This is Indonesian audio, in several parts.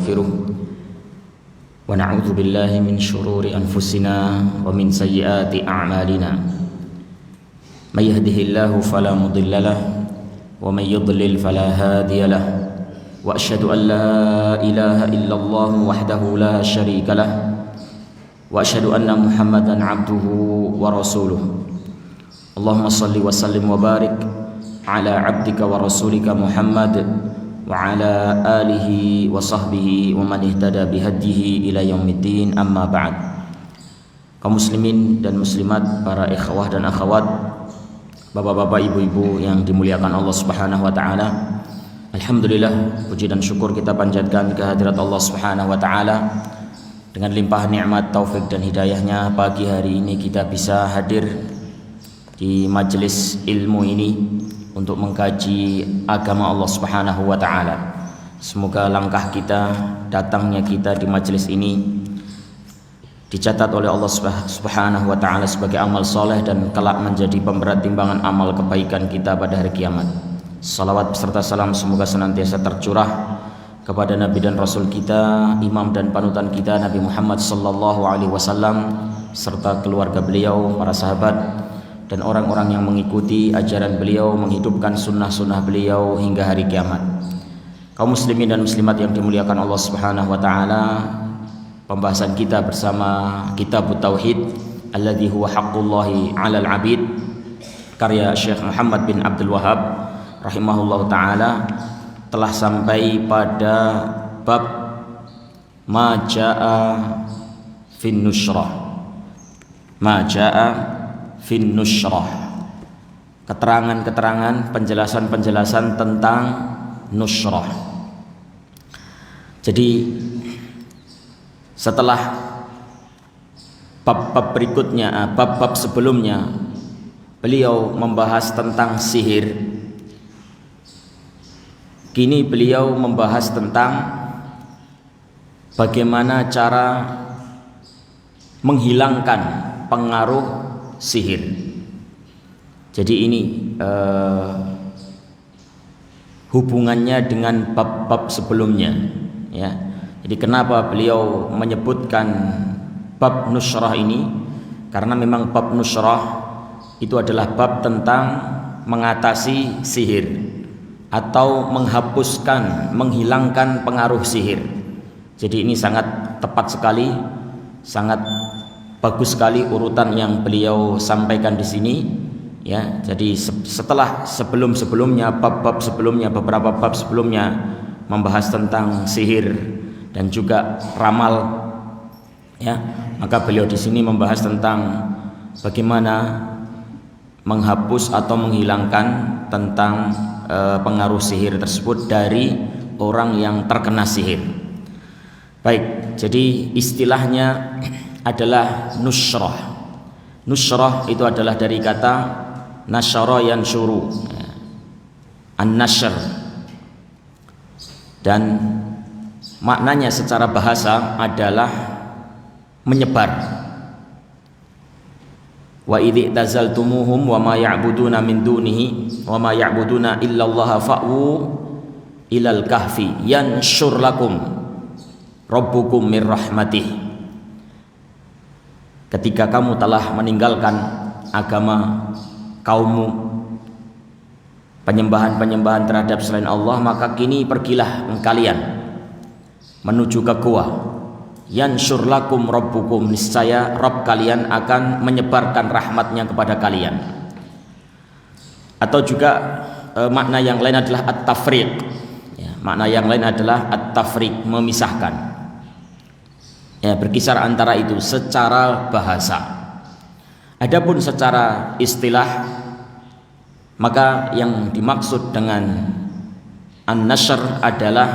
ونستغفره ونعوذ بالله من شرور أنفسنا ومن سيئات أعمالنا من يهده الله فلا مضل له ومن يضلل فلا هادي له وأشهد أن لا إله إلا الله وحده لا شريك له وأشهد أن محمدا عبده ورسوله اللهم صل وسلم وبارك على عبدك ورسولك محمد وعلى آله وصحبه ومن اهتدى بهديه إلى يوم الدين أما بعد. Kaum muslimin dan muslimat, para ikhwah dan akhwat, bapak-bapak, ibu-ibu yang dimuliakan Allah Subhanahu wa taala. Alhamdulillah, puji dan syukur kita panjatkan kehadirat Allah Subhanahu wa taala. Dengan limpah nikmat, taufik dan hidayahnya, pagi hari ini kita bisa hadir di majelis ilmu ini untuk mengkaji agama Allah Subhanahu wa taala. Semoga langkah kita, datangnya kita di majelis ini dicatat oleh Allah Subhanahu wa taala sebagai amal soleh dan kelak menjadi pemberat timbangan amal kebaikan kita pada hari kiamat. Salawat beserta salam semoga senantiasa tercurah kepada Nabi dan Rasul kita, imam dan panutan kita Nabi Muhammad sallallahu alaihi wasallam, serta keluarga beliau, para sahabat dan orang-orang yang mengikuti ajaran beliau, menghidupkan sunnah-sunnah beliau hingga hari kiamat. Kaum muslimin dan muslimat yang dimuliakan Allah Subhanahu wa taala, pembahasan kita bersama Kitabut Tauhid alladzi huwa haqqullahi 'alal 'abid, karya Syekh Muhammad bin Abdul Wahhab rahimahullahu taala, telah sampai pada bab ma jaa fin nushrah. Ma jaa fin nushrah. Keterangan-keterangan, penjelasan-penjelasan tentang nushrah. Jadi setelah bab-bab berikutnya, bab-bab sebelumnya beliau membahas tentang sihir. Kini beliau membahas tentang bagaimana cara menghilangkan pengaruh sihir. Jadi ini hubungannya dengan bab-bab sebelumnya, ya. Jadi kenapa beliau menyebutkan bab nushrah ini? Karena memang bab nushrah itu adalah bab tentang mengatasi sihir atau menghapuskan, menghilangkan pengaruh sihir. Jadi ini sangat tepat sekali, sangat bagus sekali urutan yang beliau sampaikan di sini, ya. Jadi setelah sebelum-sebelumnya, bab-bab sebelumnya, beberapa bab sebelumnya membahas tentang sihir dan juga ramal, ya, maka beliau di sini membahas tentang bagaimana menghapus atau menghilangkan tentang pengaruh sihir tersebut dari orang yang terkena sihir. Baik, jadi istilahnya adalah nushrah. Nushrah itu adalah dari kata nasyara yansyuru, an-nashr, dan maknanya secara bahasa adalah menyebar. Wa idzi tazaltumuhum wa ma ya'buduna min dunihi wa ma ya'buduna illallaha fa'u ilal kahfi yanshur lakum rabbukum mir rahmatih. Ketika kamu telah meninggalkan agama kaummu, penyembahan-penyembahan terhadap selain Allah, maka kini pergilah kalian menuju ke gua. Yanshur lakum rabbukum, niscaya Rabb kalian akan menyebarkan rahmatnya kepada kalian. Atau juga makna yang lain adalah at-tafriq, ya, makna yang lain adalah at-tafriq, memisahkan, ya, berkisar antara itu secara bahasa. Adapun secara istilah, maka yang dimaksud dengan an-nashr adalah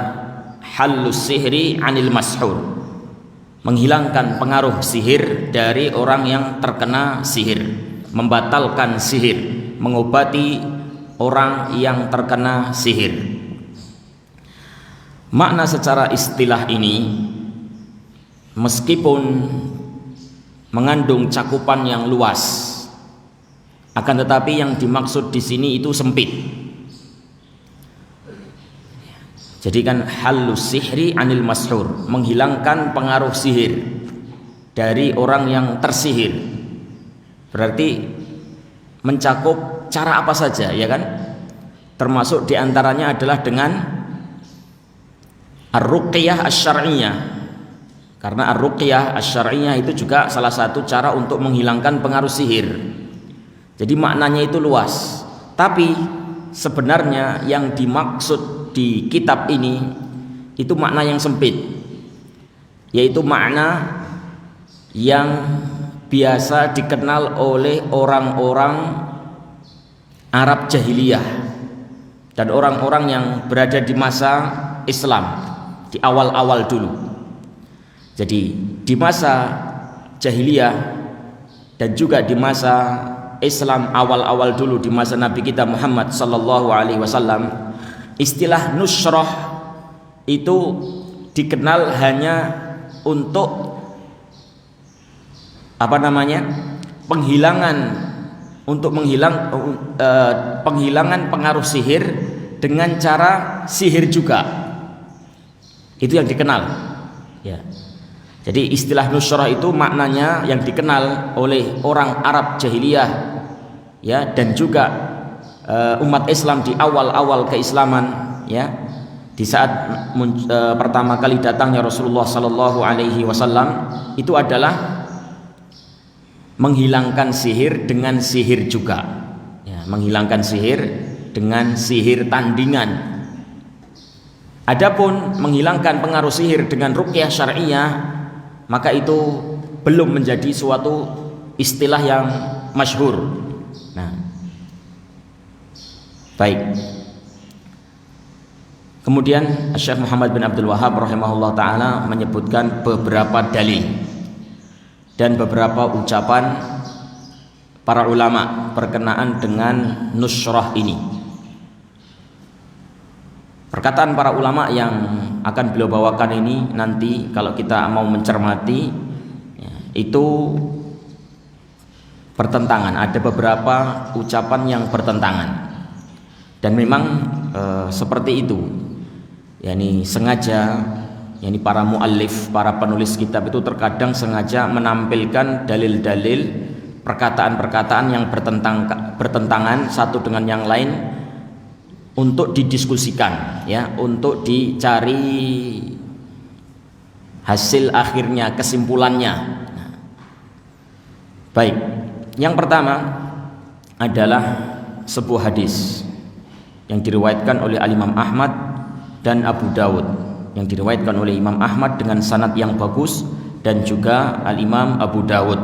halus sihri anil mashur, menghilangkan pengaruh sihir dari orang yang terkena sihir, membatalkan sihir, mengobati orang yang terkena sihir. Makna secara istilah ini meskipun mengandung cakupan yang luas, akan tetapi yang dimaksud di sini itu sempit. Jadi kan halus sihri anil mashur, menghilangkan pengaruh sihir dari orang yang tersihir. Berarti mencakup cara apa saja, ya kan? Termasuk diantaranya adalah dengan ar-ruqyah asy-syar'iyyah. Karena ar-ruqyah asy-syar'iyyah itu juga salah satu cara untuk menghilangkan pengaruh sihir. Jadi maknanya itu luas. Tapi sebenarnya yang dimaksud di kitab ini itu makna yang sempit, yaitu makna yang biasa dikenal oleh orang-orang Arab jahiliyah dan orang-orang yang berada di masa Islam di awal-awal dulu. Jadi di masa jahiliyah dan juga di masa Islam awal-awal dulu, di masa Nabi kita Muhammad sallallahu alaihi wasallam, istilah nusrah itu dikenal hanya untuk penghilangan pengaruh sihir dengan cara sihir juga. Itu yang dikenal, ya. Jadi istilah nusrah itu maknanya yang dikenal oleh orang Arab jahiliyah, ya, dan juga umat Islam di awal-awal keislaman, ya, di saat pertama kali datangnya Rasulullah sallallahu alaihi wasallam, itu adalah menghilangkan sihir dengan sihir juga, ya, menghilangkan sihir dengan sihir tandingan. Adapun menghilangkan pengaruh sihir dengan ruqyah syar'iyyah, maka itu belum menjadi suatu istilah yang masyhur. Nah, baik. Kemudian Syekh Muhammad bin Abdul Wahhab rahimahullah taala menyebutkan beberapa dalil dan beberapa ucapan para ulama berkenaan dengan nusrah ini. Perkataan para ulama yang akan beliau bawakan ini nanti kalau kita mau mencermati, ya, itu bertentangan. Ada beberapa ucapan yang bertentangan dan memang seperti itu. Yani sengaja, yani para muallif, para penulis kitab itu terkadang sengaja menampilkan dalil-dalil, perkataan-perkataan yang bertentangan satu dengan yang lain untuk didiskusikan, ya, untuk dicari hasil akhirnya, kesimpulannya. Nah, baik, yang pertama adalah sebuah hadis yang diriwayatkan oleh Al-Imam Ahmad dan Abu Dawud, yang diriwayatkan oleh Imam Ahmad dengan sanad yang bagus dan juga Al-Imam Abu Dawud.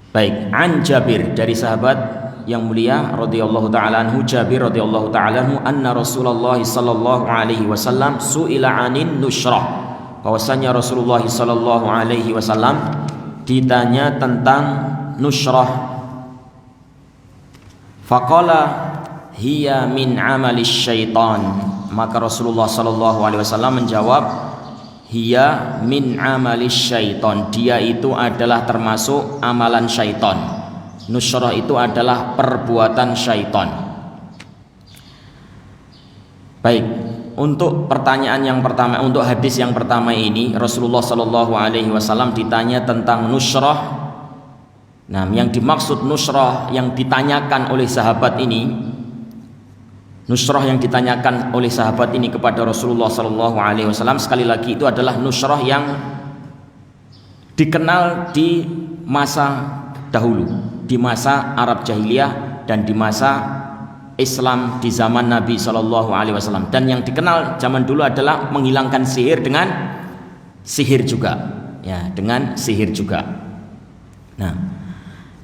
Baik, an Jabir, dari sahabat yang mulia radhiyallahu taala anhu, Jabir radhiyallahu taala anhu, anna Rasulullah sallallahu alaihi wasallam su'ila 'anin nusrah, bahwasanya Rasulullah sallallahu alaihi wasallam ditanya tentang nusrah. Faqala hiya min 'amalis syaitan, maka Rasulullah sallallahu alaihi wasallam menjawab, hiya min 'amalis syaitan, dia itu adalah termasuk amalan syaitan. Nusrah itu adalah perbuatan syaitan. Baik, untuk pertanyaan yang pertama, untuk hadis yang pertama ini, Rasulullah sallallahu alaihi wasallam ditanya tentang nusrah. Nah, yang dimaksud nusrah yang ditanyakan oleh sahabat ini, nusrah yang ditanyakan oleh sahabat ini kepada Rasulullah sallallahu alaihi wasallam, sekali lagi itu adalah nusrah yang dikenal di masa dahulu, di masa Arab jahiliyah dan di masa Islam di zaman Nabi sallallahu alaihi wasallam. Dan yang dikenal zaman dulu adalah menghilangkan sihir dengan sihir juga, ya, dengan sihir juga. Nah,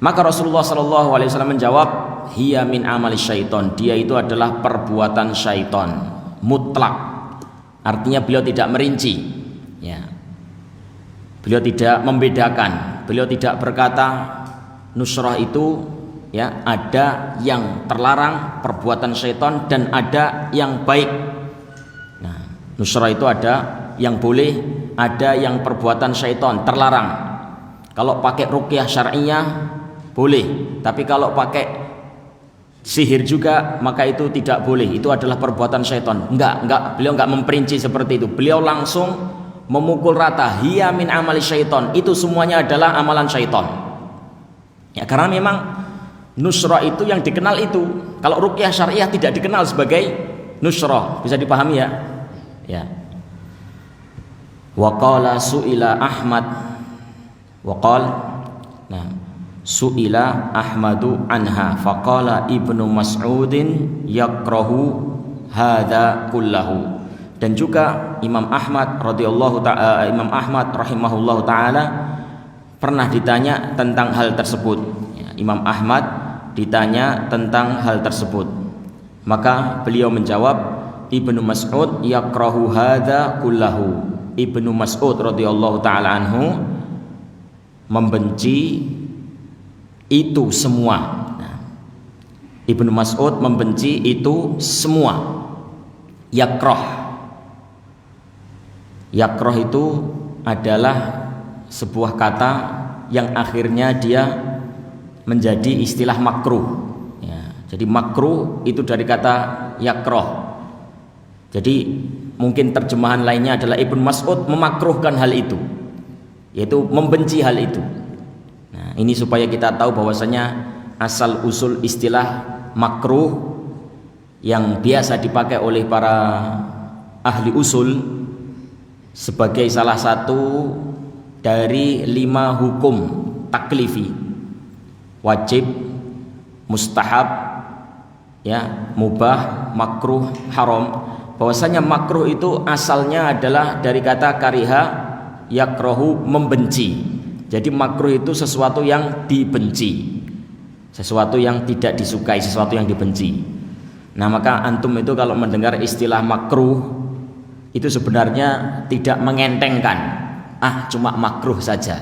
maka Rasulullah sallallahu alaihi wasallam menjawab, hiya min amali syaiton, dia itu adalah perbuatan syaiton mutlak. Artinya beliau tidak merinci, ya. Beliau tidak membedakan, beliau tidak berkata nusrah itu, ya, ada yang terlarang perbuatan syaitan dan ada yang baik. Nah, nusrah itu ada yang boleh, ada yang perbuatan syaitan terlarang. Kalau pakai ruqyah syar'iyyah boleh, tapi kalau pakai sihir juga, maka itu tidak boleh, itu adalah perbuatan syaitan. Enggak, beliau enggak memperinci seperti itu. Beliau langsung memukul rata, hiya min amali syaitan, itu semuanya adalah amalan syaitan. Ya, karena memang nusrah itu yang dikenal itu. Kalau ruqyah syariah tidak dikenal sebagai nusrah, bisa dipahami ya? Ya. Wa qala su'ila Ahmad wa qala, nah, su'ila Ahmadu anha faqala Ibnu Mas'udin yakrahu hadza kullahu. Dan juga Imam Ahmad Imam Ahmad rahimahullahu taala pernah ditanya tentang hal tersebut. Ya, Imam Ahmad ditanya tentang hal tersebut, maka beliau menjawab, Ibnu Mas'ud yakrahu hadza kullahu. Ibnu Mas'ud radhiyallahu taala anhu membenci itu semua. Nah, Ibnu Mas'ud membenci itu semua. Yakrah itu adalah sebuah kata yang akhirnya dia menjadi istilah makruh. Ya, jadi makruh itu dari kata yakrah. Jadi mungkin terjemahan lainnya adalah Ibnu Mas'ud memakruhkan hal itu, yaitu membenci hal itu. Nah, ini supaya kita tahu bahwasanya asal usul istilah makruh yang biasa dipakai oleh para ahli usul sebagai salah satu dari 5 hukum taklifi: wajib, mustahab, ya, mubah, makruh, haram. Bahwasanya makruh itu asalnya adalah dari kata kariha yakrahu, membenci. Jadi makruh itu sesuatu yang dibenci, sesuatu yang tidak disukai, sesuatu yang dibenci. Nah, maka antum itu kalau mendengar istilah makruh itu sebenarnya tidak mengentengkan, cuma makruh saja,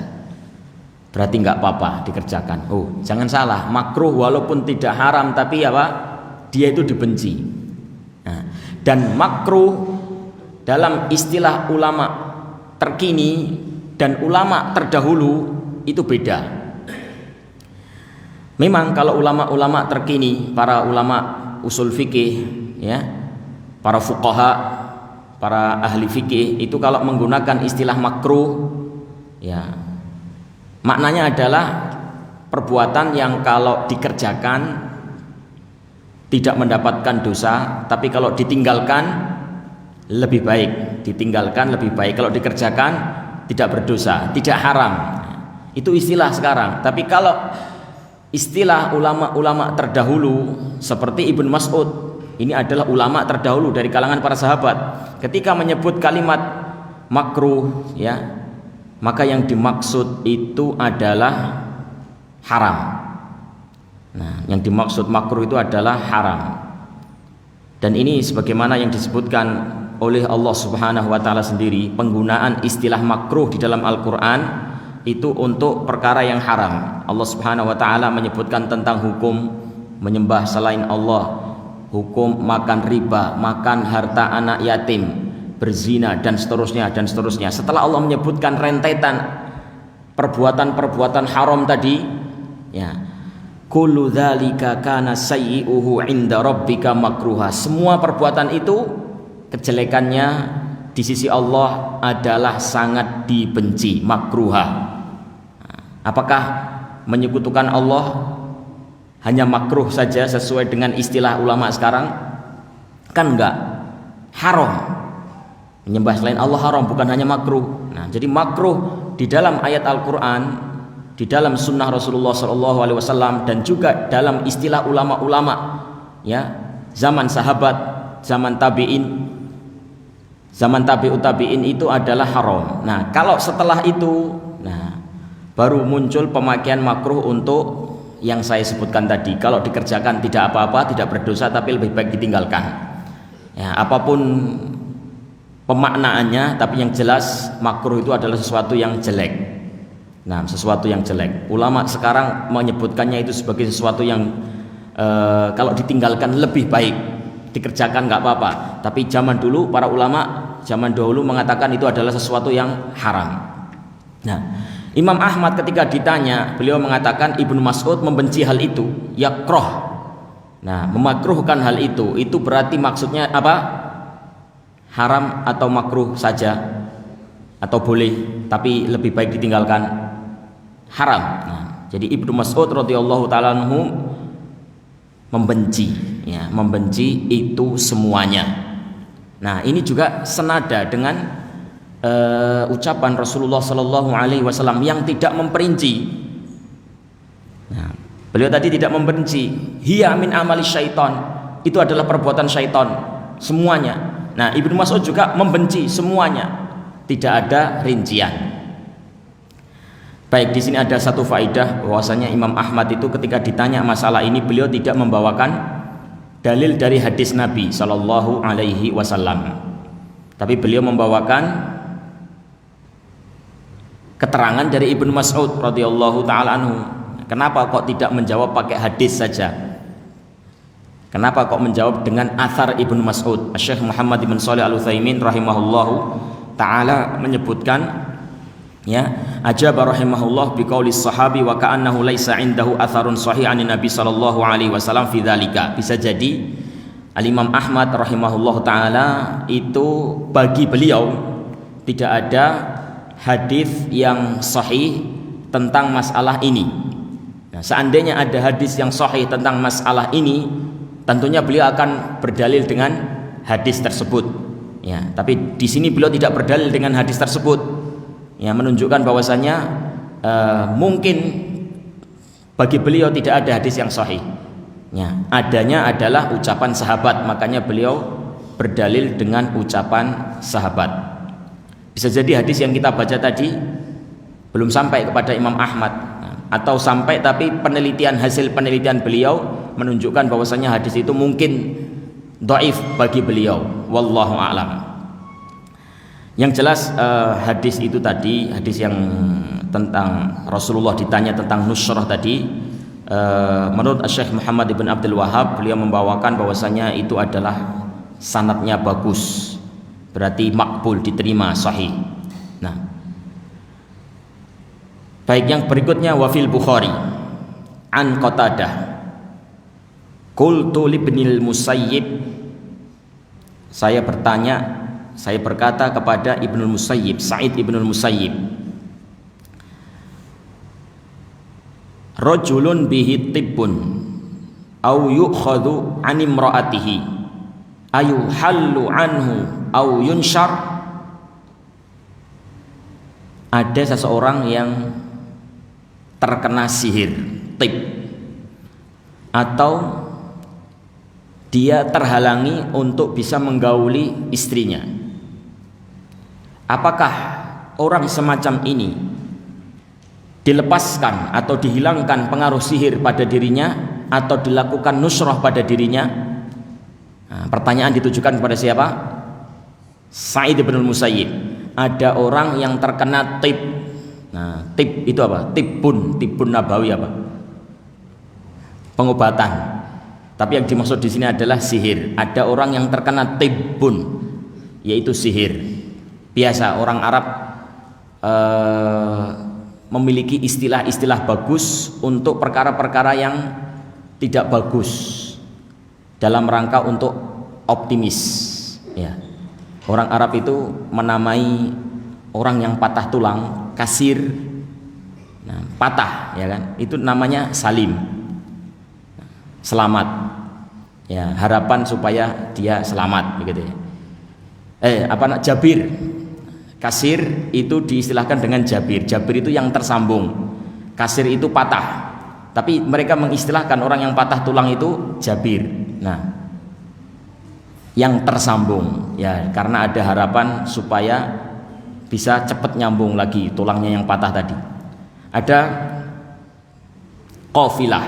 berarti nggak apa-apa dikerjakan. Oh, jangan salah, makruh walaupun tidak haram tapi apa? Dia itu dibenci. Nah, dan makruh dalam istilah ulama terkini dan ulama terdahulu itu beda. Memang kalau ulama-ulama terkini, para ulama usul fikih, ya, para fuqaha, para ahli fikih itu kalau menggunakan istilah makruh, ya, maknanya adalah perbuatan yang kalau dikerjakan tidak mendapatkan dosa, tapi kalau ditinggalkan lebih baik. Ditinggalkan lebih baik. Kalau dikerjakan tidak berdosa, tidak haram. Itu istilah sekarang. Tapi kalau istilah ulama-ulama terdahulu seperti Ibnu Mas'ud, ini adalah ulama terdahulu dari kalangan para sahabat, ketika menyebut kalimat makruh, ya, maka yang dimaksud itu adalah haram. Nah, yang dimaksud makruh itu adalah haram. Dan ini sebagaimana yang disebutkan oleh Allah Subhanahu wa taala sendiri, penggunaan istilah makruh di dalam Al-Qur'an itu untuk perkara yang haram. Allah Subhanahu wa taala menyebutkan tentang hukum menyembah selain Allah, hukum makan riba, makan harta anak yatim, berzina, dan seterusnya dan seterusnya. Setelah Allah menyebutkan rentetan perbuatan-perbuatan haram tadi, ya, kullu dzalika kana sayyi'uhu 'inda rabbika makruha. Semua perbuatan itu kejelekannya di sisi Allah adalah sangat dibenci, makruha. Apakah menyekutukan Allah hanya makruh saja sesuai dengan istilah ulama sekarang? Kan enggak, haram. Menyembah selain Allah haram, bukan hanya makruh. Nah, jadi makruh di dalam ayat Al-Qur'an, di dalam sunnah Rasulullah SAW, dan juga dalam istilah ulama-ulama, ya, zaman sahabat, zaman tabi'in, zaman tabi'ut tabi'in itu adalah haram. Nah, kalau setelah itu, nah, baru muncul pemakaian makruh untuk yang saya sebutkan tadi. Kalau dikerjakan tidak apa-apa, tidak berdosa, tapi lebih baik ditinggalkan. Ya, apapun pemaknaannya, tapi yang jelas makruh itu adalah sesuatu yang jelek. Nah, sesuatu yang jelek. Ulama sekarang menyebutkannya itu sebagai sesuatu yang kalau ditinggalkan lebih baik, dikerjakan nggak apa-apa. Tapi zaman dulu para ulama zaman dahulu mengatakan itu adalah sesuatu yang haram. Nah, Imam Ahmad ketika ditanya, beliau mengatakan Ibnu Mas'ud membenci hal itu, yakrah. Nah, memakruhkan hal itu berarti maksudnya apa? Haram atau makruh saja, atau boleh tapi lebih baik ditinggalkan? Haram. Nah, jadi Ibnu Mas'ud radhiyallahu taala anhu membenci, ya, membenci itu semuanya. Nah, ini juga senada dengan ucapan Rasulullah Sallallahu Alaihi Wasallam yang tidak memperinci. Nah, beliau tadi tidak membenci. Hiya min amali syaiton, itu adalah perbuatan syaiton semuanya. Nah, Ibnu Mas'ud juga membenci semuanya, tidak ada rincian. Baik, di sini ada satu faedah bahwasanya Imam Ahmad itu ketika ditanya masalah ini beliau tidak membawakan dalil dari hadis Nabi Sallallahu Alaihi Wasallam, tapi beliau membawakan keterangan dari Ibnu Mas'ud radhiyallahu taala anhu. Kenapa kok tidak menjawab pakai hadis saja? Kenapa kok menjawab dengan athar Ibnu Mas'ud? Syekh Muhammad bin Shalih Al-Utsaimin rahimahullahu taala menyebutkan, ya, ajaba rahimahullah biqaulis sahabi wa ka'annahu laisa indahu atharun sahih anin nabi sallallahu alaihi wasallam fi dzalika. Bisa jadi Al-Imam Ahmad rahimahullah taala itu bagi beliau tidak ada hadis yang sahih tentang masalah ini. Nah, seandainya ada hadis yang sahih tentang masalah ini, tentunya beliau akan berdalil dengan hadis tersebut. Ya, tapi di sini beliau tidak berdalil dengan hadis tersebut. Ya, menunjukkan bahwasanya mungkin bagi beliau tidak ada hadis yang sahih. Ya, adanya adalah ucapan sahabat, makanya beliau berdalil dengan ucapan sahabat. Bisa jadi hadis yang kita baca tadi belum sampai kepada Imam Ahmad, atau sampai tapi hasil penelitian beliau menunjukkan bahwasanya hadis itu mungkin dhaif bagi beliau. Wallahu a'lam. Yang jelas hadis itu tadi, hadis yang tentang Rasulullah ditanya tentang nusrah tadi, menurut Syekh Muhammad bin Abdul Wahhab, beliau membawakan bahwasanya itu adalah sanadnya bagus, berarti makbul, diterima, sahih. Nah, baik, yang berikutnya wafil Bukhari an Qatadah qultu libnil Musayyib, saya berkata kepada Ibnul Musayyib, Sa'id Ibnul Musayyib, rajulun bihi tibbun au yu'khadhu an imra'atihi ayuhallu anhu au yunshar. Ada seseorang yang terkena sihir, tib, atau dia terhalangi untuk bisa menggauli istrinya. Apakah orang semacam ini dilepaskan atau dihilangkan pengaruh sihir pada dirinya, atau dilakukan nusrah pada dirinya? Nah, pertanyaan ditujukan kepada siapa? Sa'id bin Musayyib. Ada orang yang terkena tib. Nah, tib itu apa? Tibbun nabawi apa? Pengobatan. Tapi yang dimaksud di sini adalah sihir. Ada orang yang terkena tibbun, yaitu sihir. Biasa orang Arab memiliki istilah-istilah bagus untuk perkara-perkara yang tidak bagus dalam rangka untuk optimis. Ya. Orang Arab itu menamai orang yang patah tulang kasir. Nah, patah, ya kan? Itu namanya salim. Selamat. Ya, harapan supaya dia selamat, begitu ya. Jabir. Kasir itu diistilahkan dengan jabir. Jabir itu yang tersambung. Kasir itu patah. Tapi mereka mengistilahkan orang yang patah tulang itu jabir. Nah, yang tersambung, ya, karena ada harapan supaya bisa cepat nyambung lagi tulangnya yang patah tadi. Ada qafilah.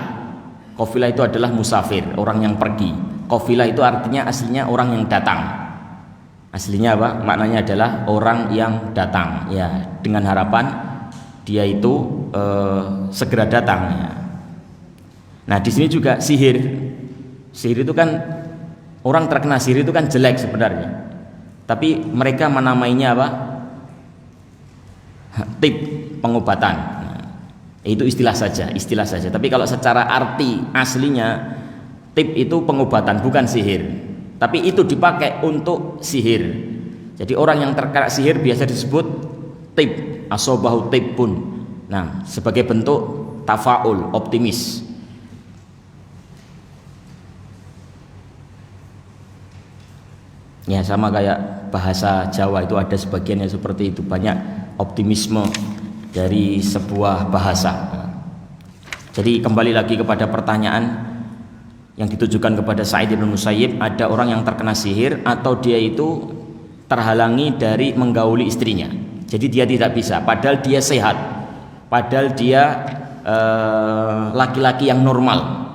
Qafilah itu adalah musafir, orang yang pergi. Qafilah itu artinya aslinya orang yang datang. Aslinya apa? Maknanya adalah orang yang datang, ya, dengan harapan dia itu segera datang, ya. Nah, di sini juga sihir. Sihir itu kan, orang terkena sihir itu kan jelek sebenarnya. Tapi mereka menamainya apa? Tib, pengobatan. Nah, itu istilah saja. Tapi kalau secara arti aslinya Tib itu pengobatan, bukan sihir. Tapi itu dipakai untuk sihir. Jadi orang yang terkena sihir biasa disebut tib, asobahu tibbun. Nah, sebagai bentuk tafaul, optimis. Ya, sama kayak bahasa Jawa itu ada sebagian yang seperti itu, banyak optimisme dari sebuah bahasa. Jadi kembali lagi kepada pertanyaan yang ditujukan kepada Sa'id bin Musayyib, ada orang yang terkena sihir atau dia itu terhalangi dari menggauli istrinya. Jadi dia tidak bisa, padahal dia sehat, padahal dia laki-laki yang normal,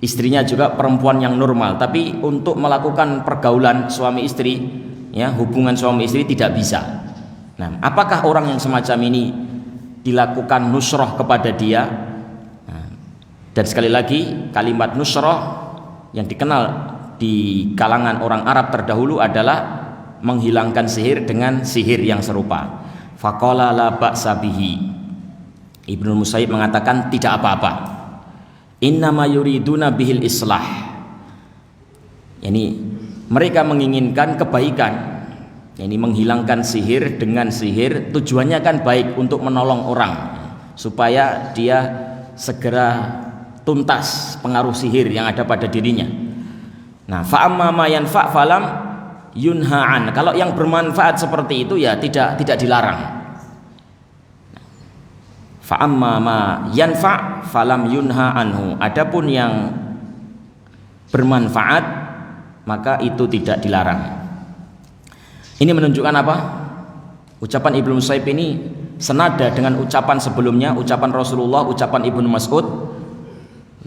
istrinya juga perempuan yang normal, tapi untuk melakukan pergaulan suami istri, ya, hubungan suami istri tidak bisa. Nah, apakah orang yang semacam ini dilakukan nusroh kepada dia? Nah, dan sekali lagi, kalimat nusroh yang dikenal di kalangan orang Arab terdahulu adalah menghilangkan sihir dengan sihir yang serupa. Faqala la ba'sa bihi. Ibnu Musayyib mengatakan tidak apa-apa. Innama yuriduna bihil islah. Yani mereka menginginkan kebaikan. Yani menghilangkan sihir dengan sihir, tujuannya kan baik, untuk menolong orang supaya dia segera tuntas pengaruh sihir yang ada pada dirinya. Nah, fa amma ma yanfa' falam yunha'an. Kalau yang bermanfaat seperti itu ya tidak dilarang. Fa amma ma yanfa' falam yunha anhu. Adapun yang bermanfaat maka itu tidak dilarang. Ini menunjukkan apa? Ucapan Ibnu Musayyib ini senada dengan ucapan sebelumnya, ucapan Rasulullah, ucapan Ibnu Mas'ud.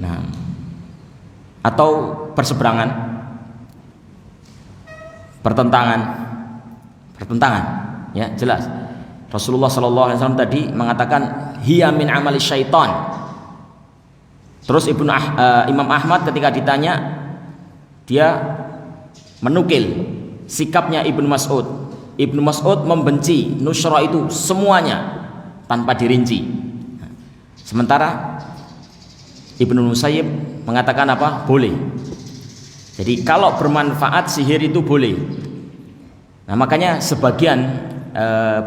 Nah, atau berseberangan, bertentangan, ya jelas. Rasulullah SAW tadi mengatakan hiya min amali syaitan. Terus Imam Ahmad ketika ditanya, dia menukil sikapnya Ibnu Mas'ud. Ibnu Mas'ud membenci nusra itu semuanya tanpa dirinci. Sementara Ibnu Musayyib mengatakan apa? Boleh. Jadi kalau bermanfaat sihir itu boleh. Nah, makanya sebagian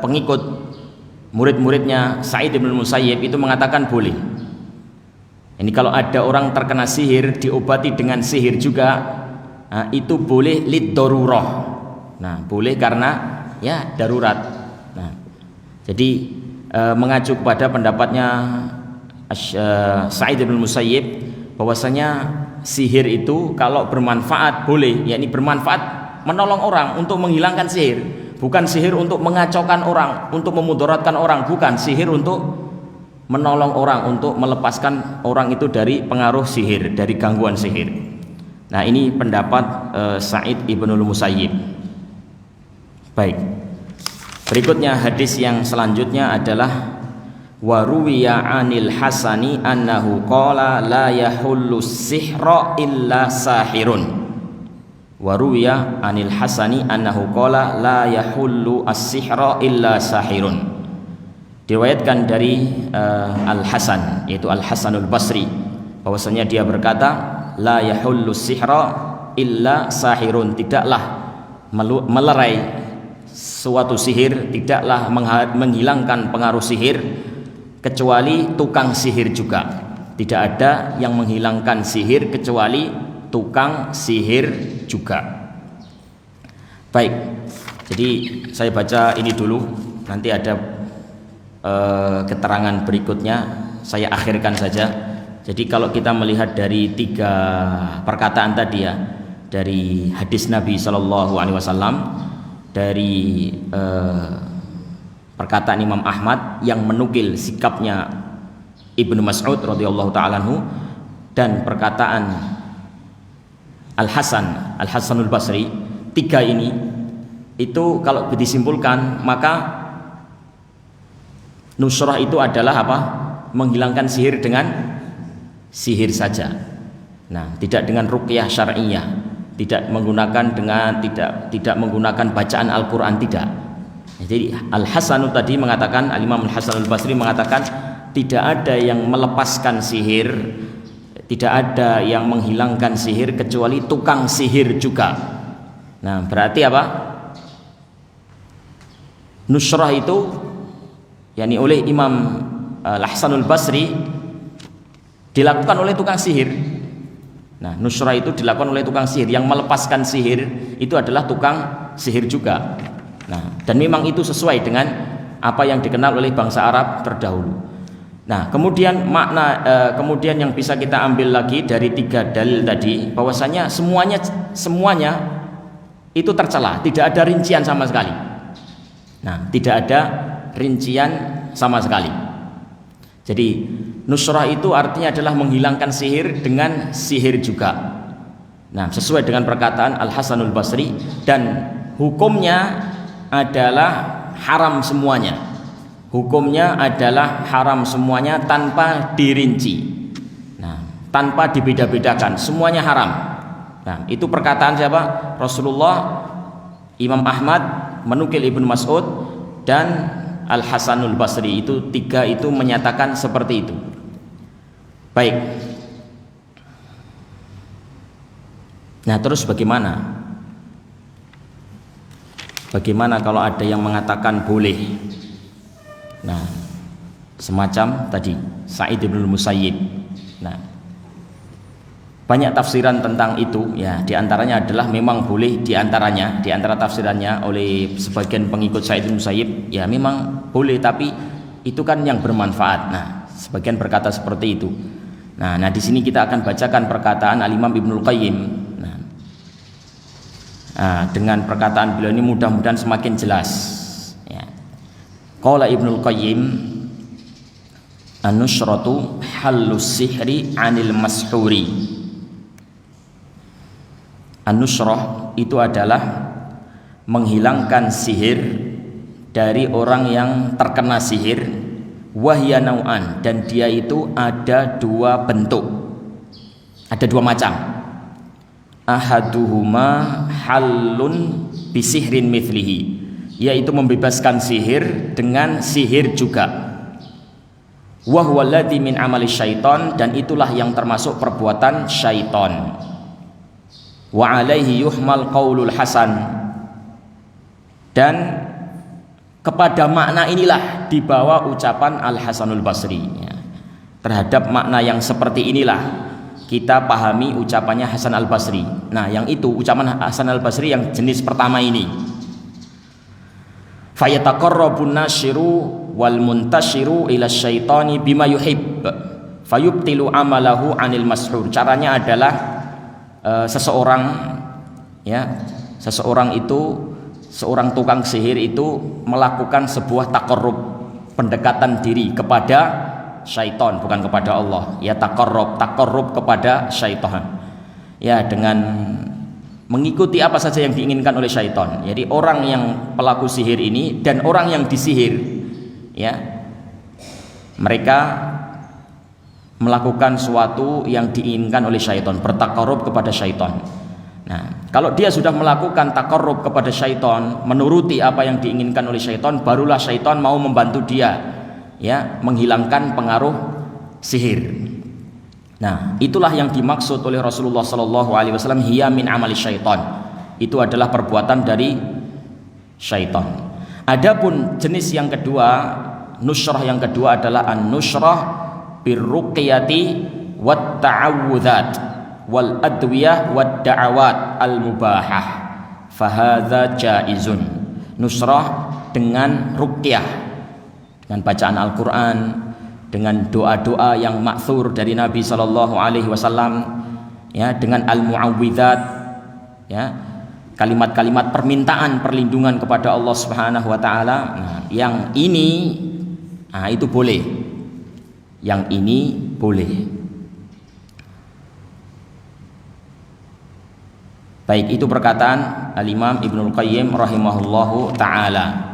pengikut murid-muridnya Sa'id bin Musayyib itu mengatakan boleh. Ini kalau ada orang terkena sihir diobati dengan sihir juga, nah, itu boleh lid darurah. Nah, boleh karena ya darurat. Nah, jadi mengacu kepada pendapatnya Sa'id bin Musayyib bahwasanya sihir itu kalau bermanfaat boleh, yakni bermanfaat menolong orang untuk menghilangkan sihir. Bukan sihir untuk mengacaukan orang, untuk memudaratkan orang, bukan. Sihir untuk menolong orang, untuk melepaskan orang itu dari pengaruh sihir, dari gangguan sihir. Nah, ini pendapat Sa'id ibnul Musayyib. Baik. Berikutnya hadis yang selanjutnya adalah waruwiya anil Hasani annahu qala la yahullu sihra illa sahirun. Waruwiya anil Hasani annahu qala la yahullu as-sihra illa sahirun. Diriwayatkan dari Al Hasan, yaitu Al Hasanul Basri, bahwasanya dia berkata la yahullu sihra illa sahirun, tidaklah melerai suatu sihir, tidaklah menghilangkan pengaruh sihir kecuali tukang sihir juga. Tidak ada yang menghilangkan sihir kecuali tukang sihir juga. Baik, jadi saya baca ini dulu, nanti ada keterangan berikutnya saya akhirkan saja. Jadi kalau kita melihat dari 3 perkataan tadi ya, dari hadis Nabi SAW, dari perkataan Imam Ahmad yang menukil sikapnya Ibnu Mas'ud radhiyallahu ta'ala anhu, dan perkataan Al Hasanul Basri, 3 ini itu kalau disimpulkan maka nusrah itu adalah apa? Menghilangkan sihir dengan sihir saja. Nah, tidak dengan ruqyah syar'iyah, tidak menggunakan bacaan Al-Qur'an, tidak. Jadi Al Hasanu tadi mengatakan, Al Imam Al Hasanul Basri mengatakan tidak ada yang melepaskan sihir Tidak ada yang menghilangkan sihir kecuali tukang sihir juga. Nah, berarti apa? Nusrah itu yakni oleh Imam Al-Hasanul Basri dilakukan oleh tukang sihir. Nah, nusrah itu dilakukan oleh tukang sihir. Yang melepaskan sihir itu adalah tukang sihir juga. Nah, dan memang itu sesuai dengan apa yang dikenal oleh bangsa Arab terdahulu. Nah, kemudian kemudian yang bisa kita ambil lagi dari 3 dalil tadi, bahwasanya semuanya itu tercela, tidak ada rincian sama sekali. Nah, tidak ada rincian sama sekali. Jadi nusrah itu artinya adalah menghilangkan sihir dengan sihir juga. Nah, sesuai dengan perkataan Al-Hasanul Basri, dan hukumnya adalah haram semuanya. Hukumnya adalah haram semuanya tanpa dirinci. Nah, tanpa dibeda-bedakan, semuanya haram. Nah, itu perkataan siapa? Rasulullah, Imam Ahmad menukil Ibnu Mas'ud, dan Al-Hasanul Basri. Itu 3 itu menyatakan seperti itu. Baik. Nah, terus bagaimana? Bagaimana kalau ada yang mengatakan boleh? Nah, semacam tadi Sa'id bin Musayyib. Nah, banyak tafsiran tentang itu ya, diantaranya adalah memang boleh, diantara tafsirannya oleh sebagian pengikut Sa'id bin Musayyib ya memang boleh, tapi itu kan yang bermanfaat. Nah, sebagian berkata seperti itu. Nah, di sini kita akan bacakan perkataan Al-Imam Ibnul Qayyim. Nah, dengan perkataan beliau ini mudah-mudahan semakin jelas. Qala Ibnul Qayyim, an-nushratu halus sihri 'anil mashuri. An-nushrah itu adalah menghilangkan sihir dari orang yang terkena sihir, wahya nau'an, dan dia itu ada 2 bentuk. Ada 2 macam. Ahaduhuma halun bisihrin mithlihi, yaitu membebaskan sihir dengan sihir juga. Wa huwa alladzi min amali syaitan, dan itulah yang termasuk perbuatan syaitan. Wa alaihi yuhmal qaulul hasan, dan kepada makna inilah dibawa ucapan Al-Hasanul Basri. Terhadap makna yang seperti inilah kita pahami ucapannya Hasan Al-Basri. Nah, yang itu ucapan Hasan Al-Basri yang jenis pertama ini. Fayataqarrabun nashiru wal muntashiru ila syaitani bima yuhib fayubtilu amalahu anil mashur. Caranya adalah seorang tukang sihir itu melakukan sebuah taqarrub, pendekatan diri kepada syaitan, bukan kepada Allah. Ya, taqarrub kepada syaitan. Ya, dengan mengikuti apa saja yang diinginkan oleh syaitan. Jadi orang yang pelaku sihir ini dan orang yang disihir, ya, mereka melakukan sesuatu yang diinginkan oleh syaitan, bertakarrub kepada syaitan. Nah, kalau dia sudah melakukan takarrub kepada syaitan, menuruti apa yang diinginkan oleh syaitan, barulah syaitan mau membantu dia, ya, menghilangkan pengaruh sihir. Nah, itulah yang dimaksud oleh Rasulullah SAW, hiya min amali syaitan. Itu adalah perbuatan dari syaitan. Adapun jenis yang kedua, nusrah yang kedua adalah an-nusrah birruqyati wat ta'awudzat wal adwiyah wad da'awat al-mubahah. Fahadza jaizun. Nusrah dengan ruqyah, dengan bacaan Al-Qur'an, dengan doa-doa yang ma'thur dari Nabi SAW, ya, dengan al-mu'awwidzat, ya, kalimat-kalimat permintaan perlindungan kepada Allah Subhanahu wa taala. Nah, yang ini itu boleh. Yang ini boleh. Baik, itu perkataan Al-Imam Ibnul Qayyim rahimahullahu taala.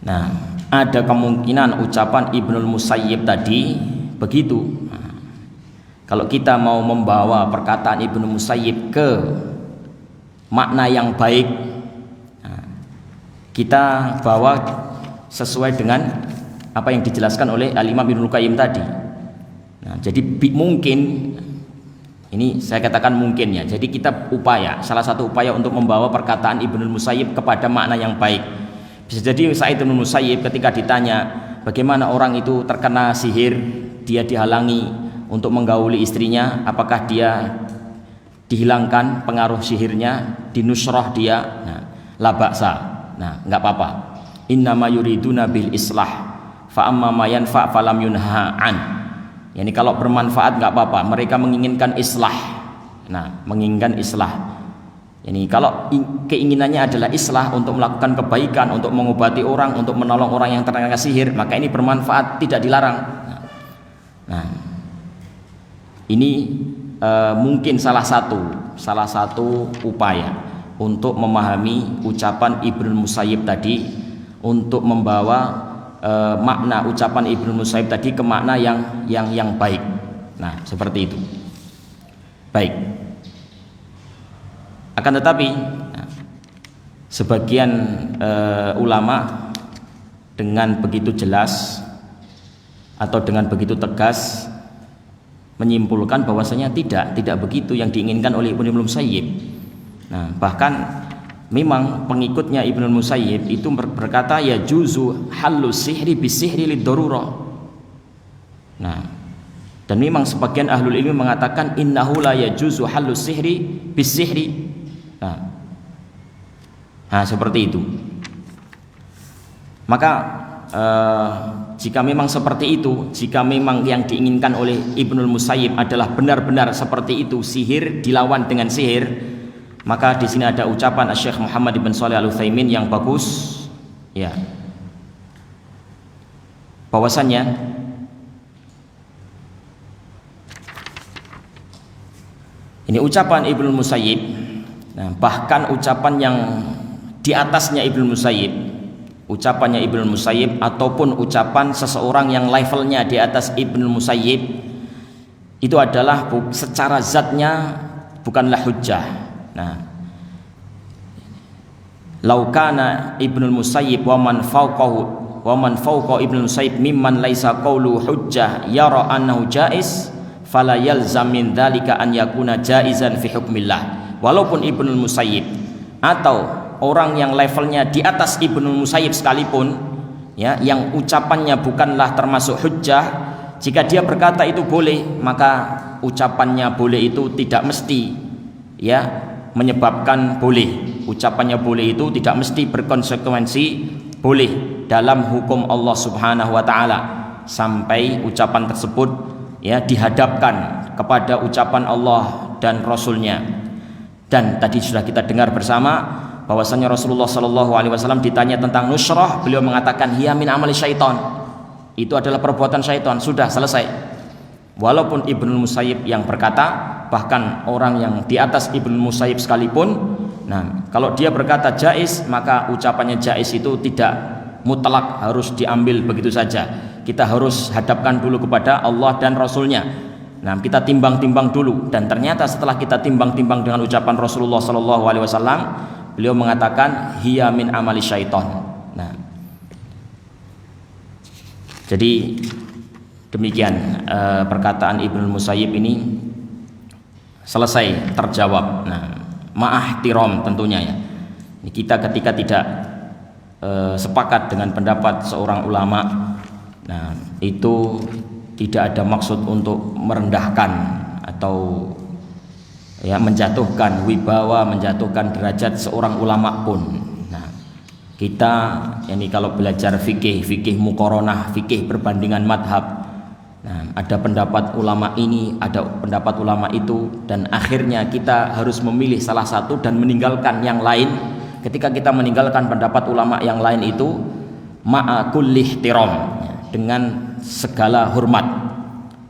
Nah, ada kemungkinan ucapan Ibnul Musayyib tadi begitu. Kalau kita mau membawa perkataan Ibnu Musayyib ke makna yang baik, kita bawa sesuai dengan apa yang dijelaskan oleh Al-Imam Ibnul Qayyim tadi. Nah, jadi mungkin ini saya katakan mungkin ya. Jadi kita upaya, salah satu upaya untuk membawa perkataan Ibnul Musayyib kepada makna yang baik. Bisa jadi Sa'id bin Musayyib ketika ditanya bagaimana orang itu terkena sihir, dia dihalangi untuk menggauli istrinya, apakah dia dihilangkan pengaruh sihirnya, dinusrah dia? Nah, la ba'sa. Nah, enggak apa-apa. Innama yuriduna bil islah fa amma ma yanfa falam yunha an. Yani kalau bermanfaat enggak apa-apa, mereka menginginkan islah. Nah, menginginkan islah. Yani kalau keinginannya adalah islah, untuk melakukan kebaikan, untuk mengobati orang, untuk menolong orang yang terkena sihir, maka ini bermanfaat, tidak dilarang. Nah, ini mungkin salah satu upaya untuk memahami ucapan Ibnul Musayyib tadi, untuk membawa makna ucapan Ibnul Musayyib tadi ke makna yang baik. Nah, seperti itu. Baik. Akan tetapi sebagian ulama dengan begitu jelas atau dengan begitu tegas menyimpulkan bahwasanya tidak begitu yang diinginkan oleh Ibnul Musayyib. Nah, bahkan memang pengikutnya Ibnul Musayyib itu berkata ya juzu halus sihri bisihri liddarurah. Nah, dan memang sebagian ahlul ilmi mengatakan innahu la yajuzu halus sihri bisihri. Nah, seperti itu. Maka jika memang seperti itu, jika memang yang diinginkan oleh Ibnul Musayyib adalah benar-benar seperti itu, sihir dilawan dengan sihir, maka di sini ada ucapan Syekh Muhammad bin Shalih Al-Utsaimin yang bagus, ya, bahwasannya ini ucapan Ibnul Musayyib. Nah, bahkan ucapan yang di atasnya Ibnul Musayyib, ucapannya Ibnul Musayyib ataupun ucapan seseorang yang levelnya di atas Ibnul Musayyib, itu adalah secara zatnya bukanlah hujjah. Nah, laukana Ibnul Musayyib wa man fawqa Ibnul Musayyib mimman laisa qawlu hujjah yara annahu jaiz fala yalzam min dzalika an yakuna jaizan fi hukmillah. Walaupun Ibnul Musayyib atau orang yang levelnya di atas Ibnul Musayyib sekalipun, ya, yang ucapannya bukanlah termasuk hujjah, jika dia berkata itu boleh, maka ucapannya boleh itu tidak mesti, ya, menyebabkan boleh. Ucapannya boleh itu tidak mesti berkonsekuensi boleh dalam hukum Allah Subhanahu wa taala, sampai ucapan tersebut, ya, dihadapkan kepada ucapan Allah dan Rasulnya. Dan tadi sudah kita dengar bersama bahwasanya Rasulullah SAW ditanya tentang nusrah, beliau mengatakan hiya min amali syaitan, itu adalah perbuatan syaitan. Sudah selesai. Walaupun Ibnul Musayyib yang berkata, bahkan orang yang di atas Ibnul Musayyib sekalipun, nah, kalau dia berkata jaiz, maka ucapannya jaiz itu tidak mutlak harus diambil begitu saja. Kita harus hadapkan dulu kepada Allah dan Rasulnya. Nah, kita timbang-timbang dulu, dan ternyata setelah kita timbang-timbang dengan ucapan Rasulullah SAW, beliau mengatakan hiya min amali syaiton. Nah, jadi demikian perkataan Ibnul Musayyib ini selesai terjawab. Nah, ma'ahtiram tentunya, ya. Kita ketika tidak sepakat dengan pendapat seorang ulama, nah, itu tidak ada maksud untuk merendahkan atau, ya, menjatuhkan wibawa, menjatuhkan derajat seorang ulama pun. Nah, kita ini kalau belajar fikih muqaranah, fikih perbandingan madhab, nah, ada pendapat ulama ini, ada pendapat ulama itu, dan akhirnya kita harus memilih salah satu dan meninggalkan yang lain. Ketika kita meninggalkan pendapat ulama yang lain itu ma'a kulli ihtiram, dengan segala hormat,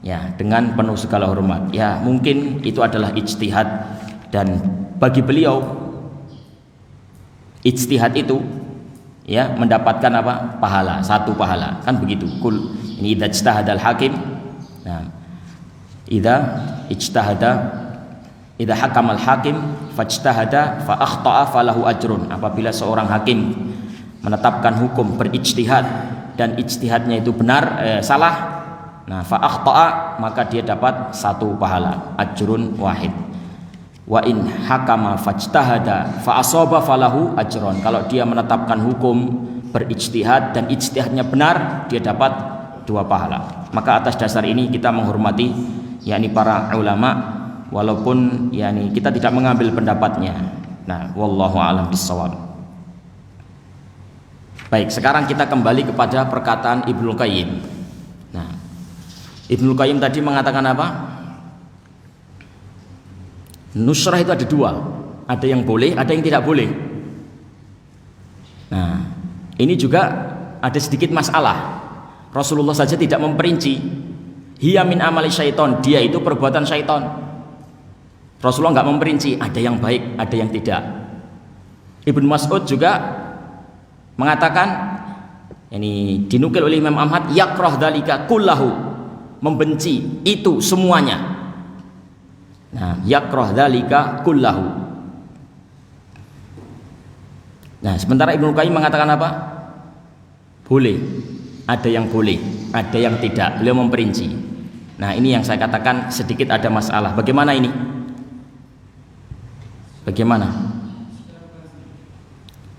ya, dengan penuh segala hormat. Ya, mungkin itu adalah ijtihad, dan bagi beliau ijtihad itu, ya, mendapatkan apa? Pahala, satu pahala, kan begitu. Kul ini idza ijtahadal hakim, nah, idza hakamal hakim fajtahada fa akhta'a falahu ajrun. Apabila seorang hakim menetapkan hukum, berijtihad, dan ijtihadnya itu benar, salah, Nah, fa akhta'a maka dia dapat 1 pahala, ajrun wahid. Wa in hakama fajtahada fa asaba falahu ajron. Kalau dia menetapkan hukum, berijtihad dan ijtihadnya benar, dia dapat 2 pahala. Maka atas dasar ini kita menghormati yakni para ulama walaupun yakni kita tidak mengambil pendapatnya. Nah, wallahu a'lam bissawab. Baik, sekarang kita kembali kepada perkataan Ibnu Qayyim. Nah, Ibnu Qayyim tadi mengatakan apa? Nusrah itu ada 2, ada yang boleh, ada yang tidak boleh. Nah, ini juga ada sedikit masalah. Rasulullah saja tidak memperinci. Hiya min amali syaiton, dia itu perbuatan syaiton. Rasulullah nggak memperinci, ada yang baik, ada yang tidak. Ibnu Mas'ud juga mengatakan, ini dinukil oleh Imam Ahmad, yakrah dzalika kullahu, membenci itu semuanya. Nah, yakrah dzalika kullahu. Nah, sementara Ibnu Qayyim mengatakan apa? Boleh, ada yang boleh, ada yang tidak. Beliau memperinci. Nah, ini yang saya katakan sedikit ada masalah. Bagaimana ini? Bagaimana?